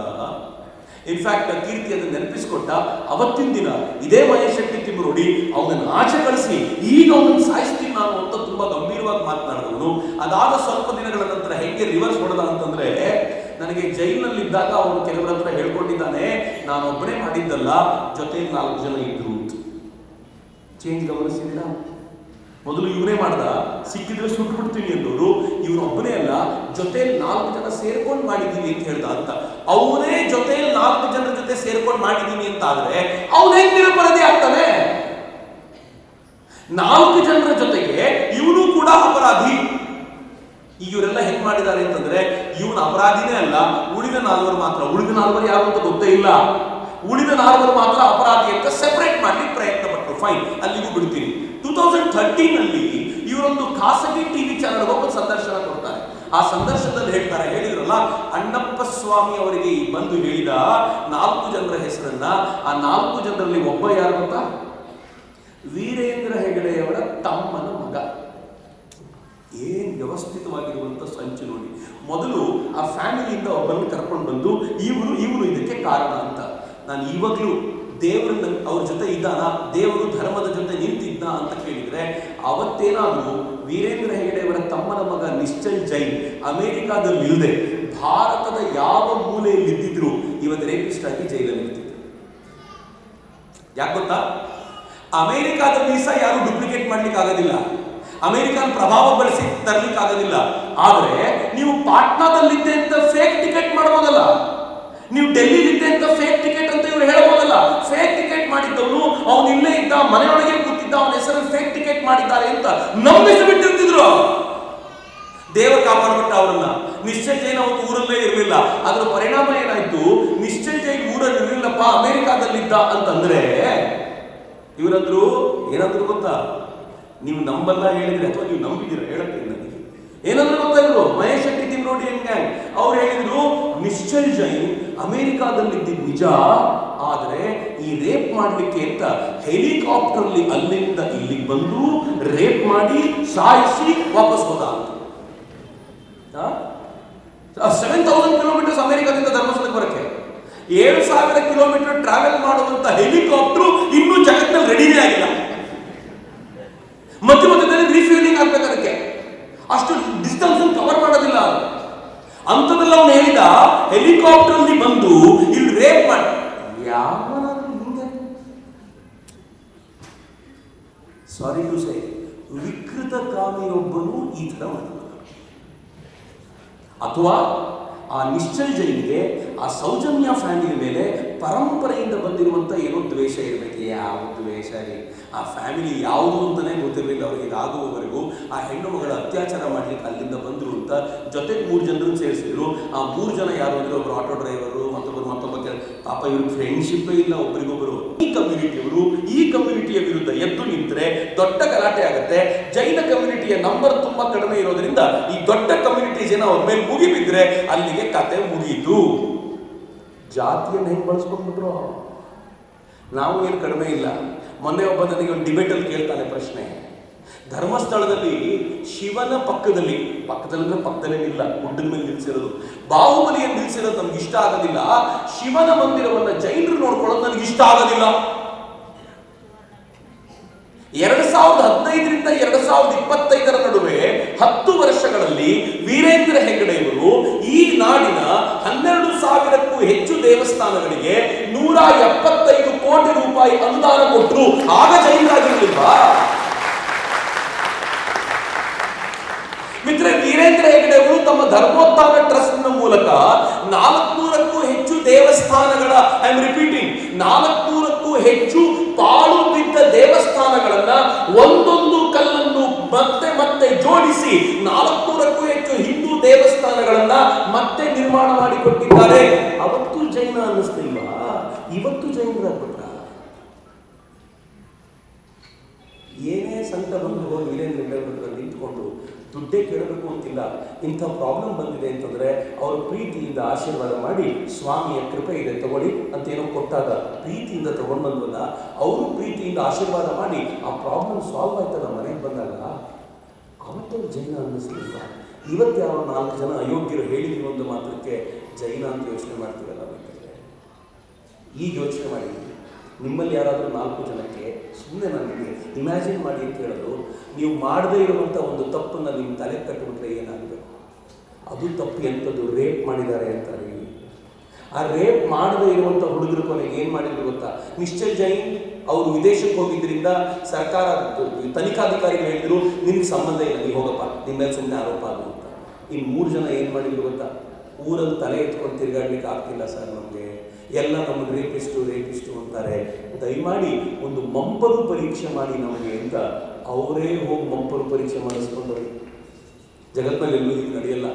ಇನ್ಫ್ಯಾಕ್ಟ್ ಕೀರ್ತಿ ಅದನ್ನು ನೆನಪಿಸಿಕೊಟ್ಟ. ಅವತ್ತಿನ ದಿನ ಇದೇ ಮಹೇಶ್ ಶೆಟ್ಟಿ ತಿಮ್ಮರೋಡಿ ಅವನನ್ನು ಆಚೆ ಕಳಿಸಿ, ಈಗ ಅವನನ್ನು ಸಾಯಿಸ್ತೀನಿ ನಾನು ಅಂತ ತುಂಬಾ ಗಂಭೀರವಾಗಿ ಮಾತನಾಡಿದವನು. ಅದಾದ ಸ್ವಲ್ಪ ದಿನಗಳ ನಂತರ ಹೆಂಗೆ ರಿವರ್ಸ್ ಹೊಡೆದ ಅಂತಂದ್ರೆ, ನನಗೆ ಜೈಲಿನಲ್ಲಿದ್ದಾಗ ಅವನು ಕೆಲವರ ಹತ್ರ ಹೇಳ್ಕೊಂಡಿದ್ದಾನೆ, ನಾನು ಒಬ್ಬನೇ ಮಾಡಿದ್ದಲ್ಲ, ಜೊತೆ 4 ಜನ ಇದ್ರು ಅಂತ. ಚೇಂಜ್ ಗಮನಿಸಿಲ್ಲ? ಮೊದಲು ಇವನೇ ಮಾಡ್ದ, ಸಿಕ್ಕಿದ್ರೆ ಸುಟ್ಬಿಡ್ತೀನಿ ಎಂದವರು, ಇವನೊಬ್ಬನೇ ಅಲ್ಲ, ಜೊತೆ 4 ಜನ ಸೇರ್ಕೊಂಡು ಮಾಡಿದ್ದೀನಿ ಅಂತ ಹೇಳ್ದ ಅಂತ. ಅವನೇ ಜೊತೆ 4 ಜನರ ಜೊತೆ ಸೇರ್ಕೊಂಡು ಮಾಡಿದ್ದೀನಿ ಅಂತ ಆದ್ರೆ ಅವನೇ ನಿರಪರಾಧಿ ಆಗ್ತಾನೆ. 4 ಜನರ ಜೊತೆಗೆ ಇವನು ಕೂಡ ಅಪರಾಧಿ. ಇವರೆಲ್ಲ ಹೆಂಗ್ ಮಾಡಿದ್ದಾರೆ ಅಂತಂದ್ರೆ, ಇವನು ಅಪರಾಧಿನೇ ಅಲ್ಲ, ಉಳಿದ 4 ಮಾತ್ರ. ಉಳಿದ 4 ಯಾರು ಅಂತ ಗೊತ್ತೇ ಇಲ್ಲ. ಉಳಿದ 4 ಮಾತ್ರ ಅಪರಾಧಿ ಅಂತ ಸೆಪರೇಟ್ ಮಾಡ್ಲಿಕ್ಕೆ ಪ್ರಯತ್ನ ಪಟ್ಟರು. ಫೈನ್, ಅಲ್ಲಿಗೂ ಬಿಡ್ತೀನಿ. 2013 ನಲ್ಲಿ ಇವರೊಂದು ಖಾಸಗಿ ಟಿವಿ ಚಾನಲ್ ಒಂದು ಸಂದರ್ಶನ ಕೊಡ್ತಾರೆ. ಆ ಸಂದರ್ಶನದಲ್ಲಿ ಹೇಳಿದ್ರಲ್ಲ, ಅಣ್ಣಪ್ಪ ಸ್ವಾಮಿ ಅವರಿಗೆ ಬಂದು ಹೇಳಿದ 4 ಜನರ ಹೆಸರನ್ನ. ಆ 4 ಜನರಲ್ಲಿ ಒಬ್ಬ ಯಾರು ಗೊತ್ತಾ? ವೀರೇಂದ್ರ ಹೆಗಡೆಯವರ ತಮ್ಮನ ಮಗ. ಏನ್ ವ್ಯವಸ್ಥಿತವಾಗಿರುವಂತ ಸಂಚು ನೋಡಿ. ಮೊದಲು ಆ ಫ್ಯಾಮಿಲಿಯಿಂದ ಒಬ್ಬರನ್ನು ಕರ್ಕೊಂಡು ಬಂದು ಇವನು ಇದಕ್ಕೆ ಕಾರಣ ಅಂತ. ನಾನು ಇವಾಗಲೂ ದೇವರನ್ನ ಅವ್ರ ಜೊತೆ ಇದ್ದಾನ, ದೇವರು ಧರ್ಮದ ಜೊತೆ ನಿಂತಿದ್ದ ಅಂತ ಕೇಳಿದ್ರೆ, ಅವತ್ತೇನಾದ್ರೂ ವೀರೇಂದ್ರ ಹೆಗಡೆಯವರ ತಮ್ಮನ ಮಗ ನಿಶ್ಚಲ್ ಜೈನ್ ಅಮೆರಿಕಾದಲ್ಲಿ ಇಲ್ಲದೆ ಭಾರತದ ಯಾವ ಮೂಲೆಯಲ್ಲಿ ಇದ್ದಿದ್ರು ಇವತ್ತು ರೇಪಿಸ್ಟ್ ಆಗಿ ಜೈಲಲ್ಲಿ ಇರ್ತಿದ್ರು. ಯಾಕೆ ಗೊತ್ತಾ? ಅಮೆರಿಕಾದ ವೀಸಾ ಯಾರು ಡೂಪ್ಲಿಕೇಟ್ ಮಾಡ್ಲಿಕ್ಕೆ ಆಗೋದಿಲ್ಲ, ಅಮೆರಿಕನ್ ಪ್ರಭಾವ ಬಳಸಿ ತರ್ಲಿಕ್ಕೆ ಆಗೋದಿಲ್ಲ. ಆದ್ರೆ ನೀವು ಪಾಟ್ನಾದಲ್ಲಿದ್ದೆ ಅಂತ ಫೇಕ್ ಟಿಕೆಟ್ ಮಾಡಬಹುದಲ್ಲ, ನೀವು ಡೆಲ್ಲಿಲಿದ್ದೆ ಅಂತ ಫೇಕ್ ಟಿಕೆಟ್ ಅಂತ ಇವ್ರು ಹೇಳಬಹುದಲ್ಲ. ಫೇಕ್ ಟಿಕೆಟ್ ಮಾಡಿದ್ದವನು ಅವನು ಇಲ್ಲೇ ಇದ್ದ, ಮನೆಯೊಳಗೆ ಕೂತಿದ್ದ, ಅವನ ಹೆಸರಲ್ಲಿ ಫೇಕ್ ಟಿಕೆಟ್ ಮಾಡಿದ್ದಾರೆ ಅಂತ ನಂಬಿಸಿಬಿಟ್ಟಿರ್ತಿದ್ರು. ದೇವರು ಕಾಪಾಡ್ಬಿಟ್ಟ ಅವರನ್ನ. ನಿಶ್ಚಲ್ ಜೈನ್ ಅವತ್ತು ಊರಲ್ಲೇ ಇರಲಿಲ್ಲ. ಅದರ ಪರಿಣಾಮ ಏನಾಯ್ತು? ನಿಶ್ಚಲ್ ಜೈನ್ ಊರಲ್ಲಿ ಇರಲಿಲ್ಲಪ್ಪ, ಅಮೆರಿಕಾದಲ್ಲಿದ್ದ ಅಂತಂದ್ರೆ ಇವರಂದ್ರು ಏನಂದ್ರು ಗೊತ್ತಾ? ನೀವು ನಂಬಲ್ಲ ಹೇಳಿದ್ರೆ, ಅಥವಾ ನೀವು ನಂಬಿದ್ದೀರಾ ಹೇಳಕ್ಕೆ ನನಗೆ ಏನಂದ್ರೆ ಗೊತ್ತಾ? ಇದ್ರು ಮಹೇಶ್ ಶೆಟ್ಟಿ ತಿಮ್ಮರೋಡಿ ಗ್ಯಾಂಗ್ ಅವ್ರು ಹೇಳಿದ್ರು, ನಿಶ್ಚಲ್ ಜೈನ್ ಅಮೆರಿಕಾದಲ್ಲಿದ್ದ ನಿಜ, ಆದ್ರೆ ಈ ರೇಪ್ ಮಾಡ್ಲಿಕ್ಕೆ ಅಂತ ಹೆಲಿಕಾಪ್ಟರ್ ಅಲ್ಲಿ ಅಲ್ಲಿಂದ ಇಲ್ಲಿಗೆ ಬಂದು ರೇಪ್ ಮಾಡಿ ಸಾಯಿಸಿ ವಾಪಸ್ ಹೋದ ಅಂತ. 7,000 ಕಿಲೋಮೀಟರ್ಸ್ ಅಮೆರಿಕದಿಂದ ಧರ್ಮಸ್ಥಳಕ್ಕೆ ಬರಕ್ಕೆ 7,000 ಕಿಲೋಮೀಟರ್ ಟ್ರಾವೆಲ್ ಮಾಡುವಂತ ಹೆಲಿಕಾಪ್ಟರ್ ಇನ್ನೂ ಜಗತ್ತಿನಲ್ಲಿ ರೆಡಿನೇ ಆಗಿಲ್ಲ. ಮಧ್ಯದಲ್ಲಿ ರೀಫ್ಯೂಲಿಂಗ್ ಆಗ್ಬೇಕು, ಅದಕ್ಕೆ ಅಷ್ಟು ಡಿಸ್ಟೆನ್ಸ್ ಕವರ್ ಮಾಡೋದಿಲ್ಲ. ಅಂತದೆಲ್ಲ ಅವನು ಹೇಳಿದ, ಹೆಲಿಕಾಪ್ಟರ್ ಅಲ್ಲಿ ಬಂದು ಇಲ್ಲಿ ರೇಪ್ ಮಾಡಿ ಯಾವನಾದ್ರೂ ಹಿಂಗೆ, ಸಾರಿ ಟು ಸೇ, ವಿಕೃತ ಕಾಮಿಯೊಬ್ಬನು ಈ ತರ ಮಾಡಿದ. ಅಥವಾ ಆ ನಿಶ್ಚಲ್ ಜೈನ್ಗೆ ಆ ಸೌಜನ್ಯ ಫ್ಯಾಮಿಲಿ ಮೇಲೆ ಪರಂಪರೆಯಿಂದ ಬಂದಿರುವಂಥ ಏನೋ ದ್ವೇಷ ಇರಬೇಕು. ಯಾವ ದ್ವೇಷ ರೀ? ಆ ಫ್ಯಾಮಿಲಿ ಯಾವುದು ಅಂತಲೇ ಗೊತ್ತಿರಲಿಲ್ಲ ಅವ್ರಿಗೆ. ಇದಾಗುವವರೆಗೂ ಆ ಹೆಣ್ಣು ಮಗಳ ಅತ್ಯಾಚಾರ ಮಾಡಲಿಕ್ಕೆ ಅಲ್ಲಿಂದ ಬಂದರು ಅಂತ ಜೊತೆಗೆ 3 ಜನರನ್ನು ಸೇರಿಸಿದ್ರು. ಆ 3 ಜನ ಯಾರು ಅಂದರೆ ಒಬ್ಬರು ಆಟೋ ಡ್ರೈವರು, ಮತ್ತೊಬ್ಬ ಪಾಪ ಇವ್ರಿಗೆ ಫ್ರೆಂಡ್ಶಿಪ್ಪೇ ಇಲ್ಲ ಒಬ್ಬರಿಗೊಬ್ಬರು. ಈ ಕಮ್ಯುನಿಟಿಯ ವಿರುದ್ಧ ಎದ್ದು ನಿಂತರೆ ದೊಡ್ಡ ಗಲಾಟೆ ಆಗುತ್ತೆ. ಜೈನ ಕಮ್ಯುನಿಟಿಯ ನಂಬರ್ ತುಂಬಾ ಕಡಿಮೆ ಇರೋದ್ರಿಂದ ಈ ದೊಡ್ಡ ಕಮ್ಯುನಿಟಿ ಜನ ಅವ್ರ ಮೇಲೆ ಮುಗಿಬಿದ್ರೆ ಅಲ್ಲಿಗೆ ಕತೆ ಮುಗಿಯಿತು. ಜಾತಿಯನ್ನು ಹೆಂಗೆ ಬಳಸ್ಕೊಂಡ್ಬಿಟ್ರು? ನಾವು ಏನು ಕಡಿಮೆ ಇಲ್ಲ. ಮೊನ್ನೆ ಒಬ್ಬ ನನಗೆ ಒಂದು ಡಿಬೇಟಲ್ಲಿ ಕೇಳ್ತಾನೆ ಪ್ರಶ್ನೆ, ಧರ್ಮಸ್ಥಳದಲ್ಲಿ ಶಿವನ ಪಕ್ಕದಲ್ಲಿ ಪಕ್ಕದಲ್ಲೇನಿಲ್ಲ, ಗುಡ್ಡದ ಮೇಲೆ ನಿಲ್ಸಿರೋದು, ಬಾಹುಬಲಿಯನ್ನು ನಿಲ್ಸಿರೋದು ನಮ್ಗೆ ಇಷ್ಟ ಆಗೋದಿಲ್ಲ. ಶಿವನ ಮಂದಿರವನ್ನ ಜೈನರು ನೋಡ್ಕೊಳ್ಳೋದು ನನಗೆ ಇಷ್ಟ ಆಗೋದಿಲ್ಲ. 2015ರಿಂದ 2025 ನಡುವೆ 10 ವರ್ಷಗಳಲ್ಲಿ ವೀರೇಂದ್ರ ಹೆಗ್ಗಡೆ ಇವರು ಈ ನಾಡಿನ 12,000ಕ್ಕೂ ಹೆಚ್ಚು ದೇವಸ್ಥಾನಗಳಿಗೆ 175 ಕೋಟಿ ರೂಪಾಯಿ ಅನುದಾನ ಕೊಟ್ಟರು. ಆಗ ಜೈನರಾಗಿರ್ಲಿಲ್ವಾ? ಮಿತ್ರ, ವೀರೇಂದ್ರ ಹೆಗ್ಗಡೆ ಅವರು ತಮ್ಮ ಧರ್ಮೋತ್ಥಾನ ಟ್ರಸ್ಟ್ ನ ಮೂಲಕ 400ಕ್ಕೂ ಹೆಚ್ಚು ದೇವಸ್ಥಾನಗಳ, ಐ ಆಮ್ ರಿಪೀಟಿಂಗ್, 400ಕ್ಕೂ ಹೆಚ್ಚು ಪಾಳು ಬಿದ್ದ ದೇವಸ್ಥಾನಗಳನ್ನ ಒಂದೊಂದು ಕಲ್ಲನ್ನು ಮತ್ತೆ ಜೋಡಿಸಿ 400ಕ್ಕೂ ಹೆಚ್ಚು ಹಿಂದೂ ದೇವಸ್ಥಾನಗಳನ್ನ ಮತ್ತೆ ನಿರ್ಮಾಣ ಮಾಡಿಕೊಟ್ಟಿದ್ದಾರೆ. ಅವತ್ತು ಜೈನ ಅನ್ನಿಸ್ತಿಲ್ವಾ? ಇವತ್ತು ಜೈನರಾಗ್ಬಿಟ್ರ? ಏನೇ ಸಂಕಟ ಬಂದು ಹೋಗಿ ವೀರೇಂದ್ರ ಹೆಗ್ಗಡೆ ನಿಂತ್ಕೊಂಡು ದುಡ್ಡೇ ಕೇಳಬೇಕು ಅಂತಿಲ್ಲ. ಇಂಥ ಪ್ರಾಬ್ಲಮ್ ಬಂದಿದೆ ಅಂತಂದ್ರೆ ಅವರು ಪ್ರೀತಿಯಿಂದ ಆಶೀರ್ವಾದ ಮಾಡಿ ಸ್ವಾಮಿಯ ಕೃಪೆ ಇದೆ ತಗೊಳ್ಳಿ ಅಂತ ಏನೋ ಕೊಟ್ಟಾಗ ಪ್ರೀತಿಯಿಂದ ತಗೊಂಡು ಬಂದ್ವಲ್ಲ, ಅವರು ಪ್ರೀತಿಯಿಂದ ಆಶೀರ್ವಾದ ಮಾಡಿ ಆ ಪ್ರಾಬ್ಲಮ್ ಸಾಲ್ವ್ ಆಯ್ತಲ್ಲ ಮನೆಗೆ ಬಂದಾಗ, ಅವತ್ತವ್ರು ಜೈನ ಅನ್ನಿಸ್ಲಿಲ್ಲ. ಇವತ್ತು ಯಾವ 4 ಜನ ಅಯೋಗ್ಯರು ಹೇಳಿದ್ರು ಒಂದು ಮಾತ್ರಕ್ಕೆ ಜೈನ ಅಂತ ಯೋಚನೆ ಮಾಡ್ತೀರಲ್ಲ. ಬೇಕಾದ್ರೆ ಈಗ ಯೋಚನೆ ಮಾಡಿದ್ವಿ, ನಿಮ್ಮಲ್ಲಿ ಯಾರಾದರೂ 4 ಜನಕ್ಕೆ ಸುಮ್ಮನೆ ನನಗೆ ಇಮ್ಯಾಜಿನ್ ಮಾಡಿ ಅಂತ ಹೇಳೋದು, ನೀವು ಮಾಡದೇ ಇರುವಂಥ ಒಂದು ತಪ್ಪನ್ನು ನಿಮ್ಮ ತಲೆ ಕಟ್ಟಿಬಿಟ್ರೆ ಏನಾಗಬೇಕು? ಅದು ತಪ್ಪು ಎಂಥದ್ದು? ರೇಪ್ ಮಾಡಿದ್ದಾರೆ ಅಂತಾರೆ. ಆ ರೇಪ್ ಮಾಡದೇ ಇರುವಂಥ ಹುಡುಗರು ಕೊನೆಗೆ ಏನು ಮಾಡಿದ್ರು ಗೊತ್ತಾ? ನಿಶ್ಚಲ್ ಜೈನ್ ಅವರು ವಿದೇಶಕ್ಕೆ ಹೋಗಿದ್ದರಿಂದ ಸರ್ಕಾರ ತನಿಖಾಧಿಕಾರಿಗಳು ಹೇಳಿದ್ರು ನಿಮ್ಗೆ ಸಂಬಂಧ ಇಲ್ಲ, ನೀವು ಹೋಗಪ್ಪ, ನಿಮ್ಮ ಮೇಲೆ ಸುಮ್ಮನೆ ಆರೋಪ ಅದು ಅಂತ. ಇನ್ನು 3 ಜನ ಏನು ಮಾಡಿದ್ರು ಗೊತ್ತಾ? ಊರಲ್ಲಿ ತಲೆ ಎತ್ಕೊಂಡು ತಿರುಗಾಡ್ಲಿಕ್ಕೆ ಆಗ್ತಿಲ್ಲ ಸರ್, ನಮಗೆ ಎಲ್ಲ ನಮಗೆ ರೇಪಿಸ್ಟು ಅಂತಾರೆ, ದಯಮಾಡಿ ಒಂದು ಮಂಪರು ಪರೀಕ್ಷೆ ಮಾಡಿ ನಮಗೆ ಅಂತ ಅವರೇ ಹೋಗಿ ಮಂಪರು ಪರೀಕ್ಷೆ ಮಾಡಿಸ್ಕೊಂಡವ್ರು. ಜಗತ್ತಿನಲ್ಲಿ ಎಲ್ಲೂ ಇದು ನಡೆಯಲ್ಲ.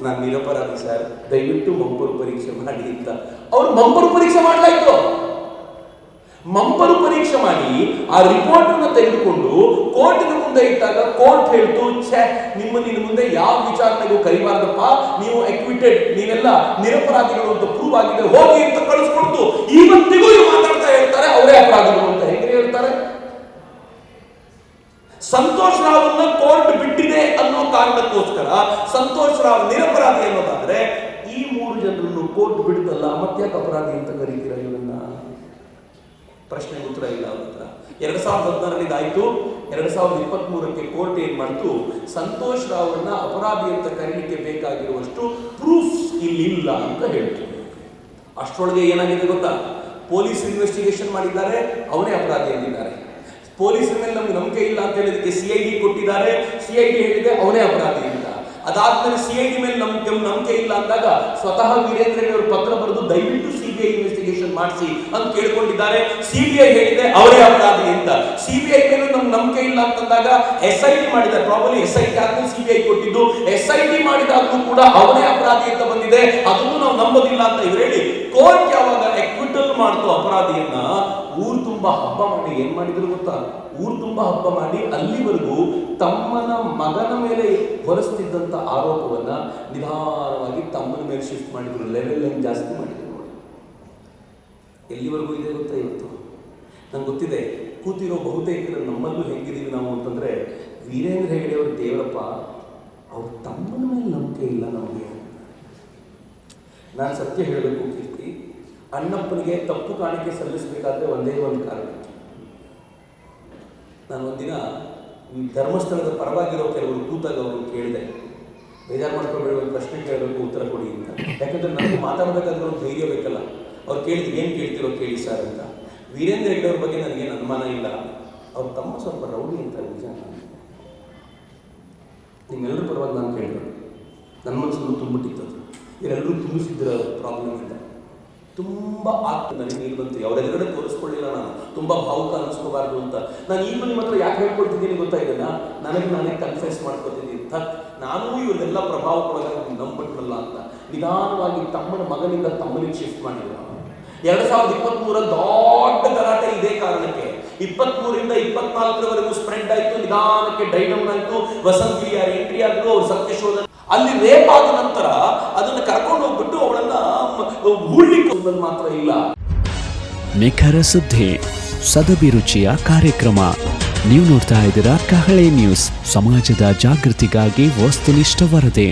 ನಾನು ನಿರಪರಾಧಿ ಸರ್, ದಯವಿಟ್ಟು ಮಂಪರು ಪರೀಕ್ಷೆ ಮಾಡಿ ಅಂತ ಅವ್ರು ಮಂಪರು ಪರೀಕ್ಷೆ ಮಾಡಲಾಯ್ತು. ಮಂಪರು ಪರೀಕ್ಷೆ ಮಾಡಿ ಆ ರಿಪೋರ್ಟ್ ಅನ್ನು ತೆಗೆದುಕೊಂಡು ಕೋರ್ಟಿನ ಮುಂದೆ ಇಟ್ಟಾಗ ಕೋರ್ಟ್ ಹೇಳ್ತು, ನಿನ್ನ ಮುಂದೆ ಯಾವ ವಿಚಾರಣೆಗೂ ಕರಿಬಾರ್ದಪ್ಪ, ನೀವು ಅಕ್ವಿಟೆಡ್, ನೀವೆಲ್ಲ ನಿರಪರಾಧಿಗಳು ಅಂತ ಪ್ರೂವ್ ಆಗಿದೆ, ಹೋಗಿ ಅಂತ ಕಳಿಸ್ಕೊಡ್ತು. ಇವತ್ತಿಗೂ ಇವ್ರು ಮಾತಾಡ್ತಾ ಹೇಳ್ತಾರೆ ಅವರೇ ಅಪರಾಧಿಗಳು ಅಂತ. ಹೆಂಗೆ ಹೇಳ್ತಾರೆ? ಸಂತೋಷ್ ರಾವ್ನ ಕೋರ್ಟ್ ಬಿಟ್ಟಿದೆ ಅನ್ನೋ ಕಾರಣಕ್ಕೋಸ್ಕರ ಸಂತೋಷ್ ರಾವ್ ನಿರಪರಾಧಿ ಅನ್ನೋದಾದ್ರೆ ಈ 3 ಜನರನ್ನು ಕೋರ್ಟ್ ಬಿಡುತ್ತಲ್ಲ, ಮತ್ತ್ಯಾಕೆ ಅಪರಾಧಿ ಅಂತ ಕರೀತೀರ ಇವನ್ನ? ಪ್ರಶ್ನೆಗೆ ಉತ್ತರ ಇಲ್ಲ ಅವ್ರ ಹತ್ರ. 2014ರಲ್ಲಿ ಇದಾಯ್ತು. 2023ಕ್ಕೆ ಕೋರ್ಟ್ ಏನ್ ಮಾಡ್ತು? ಸಂತೋಷ್ ರಾವ್ನ ಅಪರಾಧಿ ಅಂತ ಕರೀಲಿಕ್ಕೆ ಬೇಕಾಗಿರುವಷ್ಟು ಪ್ರೂಫ್ಸ್ ಇಲ್ಲಿಲ್ಲ ಅಂತ ಹೇಳ್ತು. ಅಷ್ಟರೊಳಗೆ ಏನಾಗಿದೆ ಗೊತ್ತಾ? ಪೊಲೀಸ್ ಇನ್ವೆಸ್ಟಿಗೇಷನ್ ಮಾಡಿದ್ದಾರೆ, ಅವನೇ ಅಪರಾಧಿ ಅಂದಿದ್ದಾರೆ. ಪೊಲೀಸರ ಮೇಲೆ ನಮ್ಗೆ ನಂಬಿಕೆ ಇಲ್ಲ ಅಂತ ಹೇಳಿದಕ್ಕೆ CID ಕೊಟ್ಟಿದ್ದಾರೆ, CID ಹೇಳಿದೆ ಅವನೇ ಅಪರಾಧಿ ಅಂತ. ಅದಾದ್ಮೇಲೆ CID ಮೇಲೆ ನಂಬಿಕೆ ಇಲ್ಲ ಅಂದಾಗ ಸ್ವತಃ ವೀರೇಂದ್ರ ಅವರು ಪತ್ರ ಬರೆದು ದಯವಿಟ್ಟು CBI ಇನ್ವೆಸ್ಟಿಗೇಷನ್ ಮಾಡಿಸಿ ಅಂತ ಕೇಳ್ಕೊಂಡಿದ್ದಾರೆ. CBI ಹೇಳಿದೆ ಅವರೇ ಅಪರಾಧಿ ಅಂತ. CBI ಮೇಲೂ ನಮ್ಗೆ ನಂಬಿಕೆ ಇಲ್ಲ ಅಂತಂದಾಗ SIT ಮಾಡಿದ್ದಾರೆ. ಪ್ರಾಬಲಿ SIT ಆದ್ಮೇಲೆ CBI ಕೊಟ್ಟಿದ್ದು, SIT ಮಾಡಿದಾಗ್ಲೂ ಕೂಡ ಅವನೇ ಅಪರಾಧಿ ಅಂತ ಬಂದಿದೆ, ಅದನ್ನು ನಾವು ನಂಬೋದಿಲ್ಲ ಅಂತ ಇವ್ರು ಹೇಳಿ ಕೋರ್ಟ್ ಯಾವಾಗ ಅಕ್ವಿಟಲ್ ಮಾಡ್ತು ಅಪರಾಧಿಯನ್ನ, ಊರು ತುಂಬಾ ಹಬ್ಬ ಮಾಡಿ ಏನ್ ಮಾಡಿದ್ರು ಗೊತ್ತಾ? ಊರು ತುಂಬಾ ಹಬ್ಬ ಮಾಡಿ ಅಲ್ಲಿವರೆಗೂ ತಮ್ಮನ ಮಗನ ಮೇಲೆ ಹೊರಿಸ್ತಿದ್ದಂತ ಆರೋಪವನ್ನ ನಿಧಾನವಾಗಿ ತಮ್ಮನ ಮೇಲೆ ಶಿಫ್ಟ್ ಮಾಡಿದ್ರು, ಲೆವೆಲ್ ಜಾಸ್ತಿ ಮಾಡಿದ್ರು. ಎಲ್ಲಿವರೆಗೂ ಇದೆ ಗೊತ್ತಾ? ಇವತ್ತು ನಂಗೆ ಗೊತ್ತಿದೆ, ಕೂತಿರೋ ಬಹುತೇಕರು ನಮ್ಮಲ್ಲೂ ಹೆಂಗಿದೀವಿ ನಾವು ಅಂತಂದ್ರೆ, ವೀರೇಂದ್ರ ಹೆಗ್ಗಡೆ ಅವರು ದೇವರಪ್ಪ, ಅವ್ರ ತಮ್ಮನ ಮೇಲೆ ನಂಬಿಕೆ ಇಲ್ಲ ನಮಗೆ. ನಾನು ಸತ್ಯ ಹೇಳಬೇಕು ಕೀರ್ತಿ, ಅಣ್ಣಪ್ಪನಿಗೆ ತಪ್ಪು ಕಾಣಿಕೆ ಸಲ್ಲಿಸಬೇಕಾದ್ರೆ ಒಂದೇ ಒಂದು ಕಾರಣ. ನಾನು ಒಂದಿನ ಈ ಧರ್ಮಸ್ಥಳದ ಪರವಾಗಿರೋ ಕೆಲವರು ಕೂತಾಗ ಅವರು ಕೇಳಿದೆ, ಬೇಜಾರು ಮಾಡ್ಕೊಬೇಡ, ಒಂದು ಪ್ರಶ್ನೆ ಕೇಳಬೇಕು, ಉತ್ತರ ಕೊಡಿ ಅಂತ. ಯಾಕಂದ್ರೆ ನನಗೆ ಮಾತಾಡಬೇಕಾದ್ರೆ ಒಂದು ಧೈರ್ಯ ಬೇಕಲ್ಲ. ಅವ್ರು ಕೇಳಿದ್ರು, ಏನು ಕೇಳ್ತಿರೋ ಕೇಳಿ ಸರ್ ಅಂತ. ವೀರೇಂದ್ರ ಹೆಗ್ಗಡೆ ಅವ್ರ ಬಗ್ಗೆ ನನಗೇನು ಅನುಮಾನ ಇಲ್ಲ, ಅವ್ರ ತಮ್ಮ ಸ್ವಲ್ಪ ರೌಡಿ ಅಂತ ನಿಜ. ನಿಮ್ಮೆಲ್ಲರ ಪರವಾಗಿ ನಾನು ಕೇಳಿದ್ರು, ನನ್ನ ಮನಸ್ಸನ್ನು ತುಂಬಿಟ್ಟಿತ್ತು. ಇವರೆಲ್ಲರೂ ತುಂಬಿಸಿದ್ರ ಪ್ರಾಬ್ಲಮ್ ಇಲ್ಲ. ತುಂಬ ಆತ್ಮ ನನಗೆ ನೀರು ಬಂತು. ಅವರೆಲ್ಲಗಡೆ ತೋರಿಸ್ಕೊಳ್ಳಿಲ್ಲ ನಾನು, ತುಂಬ ಭಾವುಕ ಅನ್ನಿಸ್ಕೋಬಾರ್ದು ಅಂತ. ನಾನು ಈಗಲೂ ನಿಮ್ಮ ಹತ್ರ ಯಾಕೆ ಹೇಳ್ಕೊಳ್ತಿದ್ದೀನಿ ಗೊತ್ತಾಯಿಲ್ಲ, ನಾನೇ ಕನ್ಫೆಸ್ ಮಾಡ್ಕೊತಿದ್ದೀನಿ. ನಾನು ಇವರೆಲ್ಲ ಪ್ರಭಾವಕ್ಕೊಳಗಾಗಿ ನಂಬಿಟ್ರಲ್ಲ ಅಂತ ನಿಧಾನವಾಗಿ ತಮ್ಮನ ಮಗನಿಂದ ತಮ್ಮನಿಗೆ ಶಿಫ್ಟ್ ಮಾಡಿದ್ರು. 2023 ದೊಡ್ಡ ಗಲಾಟೆ ಇದೇ ಕಾರಣಕ್ಕೆ. 23ರಿಂದ 24ರವರೆಗೂ ಸ್ಪ್ರೆಡ್ ಆಯಿತು, ನಿಧಾನಕ್ಕೆ ಡೈಡೌನ್ ಆಯಿತು. ವಸಂತ್ ವಿಲಿಯಾರ್ ಎಂಟ್ರಿ ಆದ್ರು, ಅವ್ರು ಸತ್ಯಶೋಧನ ಅಲ್ಲಿ ರೇಪ್ ಆದ ನಂತರ ಅದನ್ನು ಕರ್ಕೊಂಡು ಹೋಗ್ಬಿಟ್ಟು ಅವಳನ್ನ ಹೂಳ್ಲಿಕ್ಕೆ ಮಾತ್ರ ಇಲ್ಲ. ನಿಖರ ಸುದ್ದಿ, ಸದಭಿರುಚಿಯ ಕಾರ್ಯಕ್ರಮ. ನೀವು ನೋಡ್ತಾ ಇದ್ದೀರಾ ಕಹಳೆ ನ್ಯೂಸ್, ಸಮಾಜದ ಜಾಗೃತಿಗಾಗಿ ವಸ್ತುನಿಷ್ಠ ವರದಿ.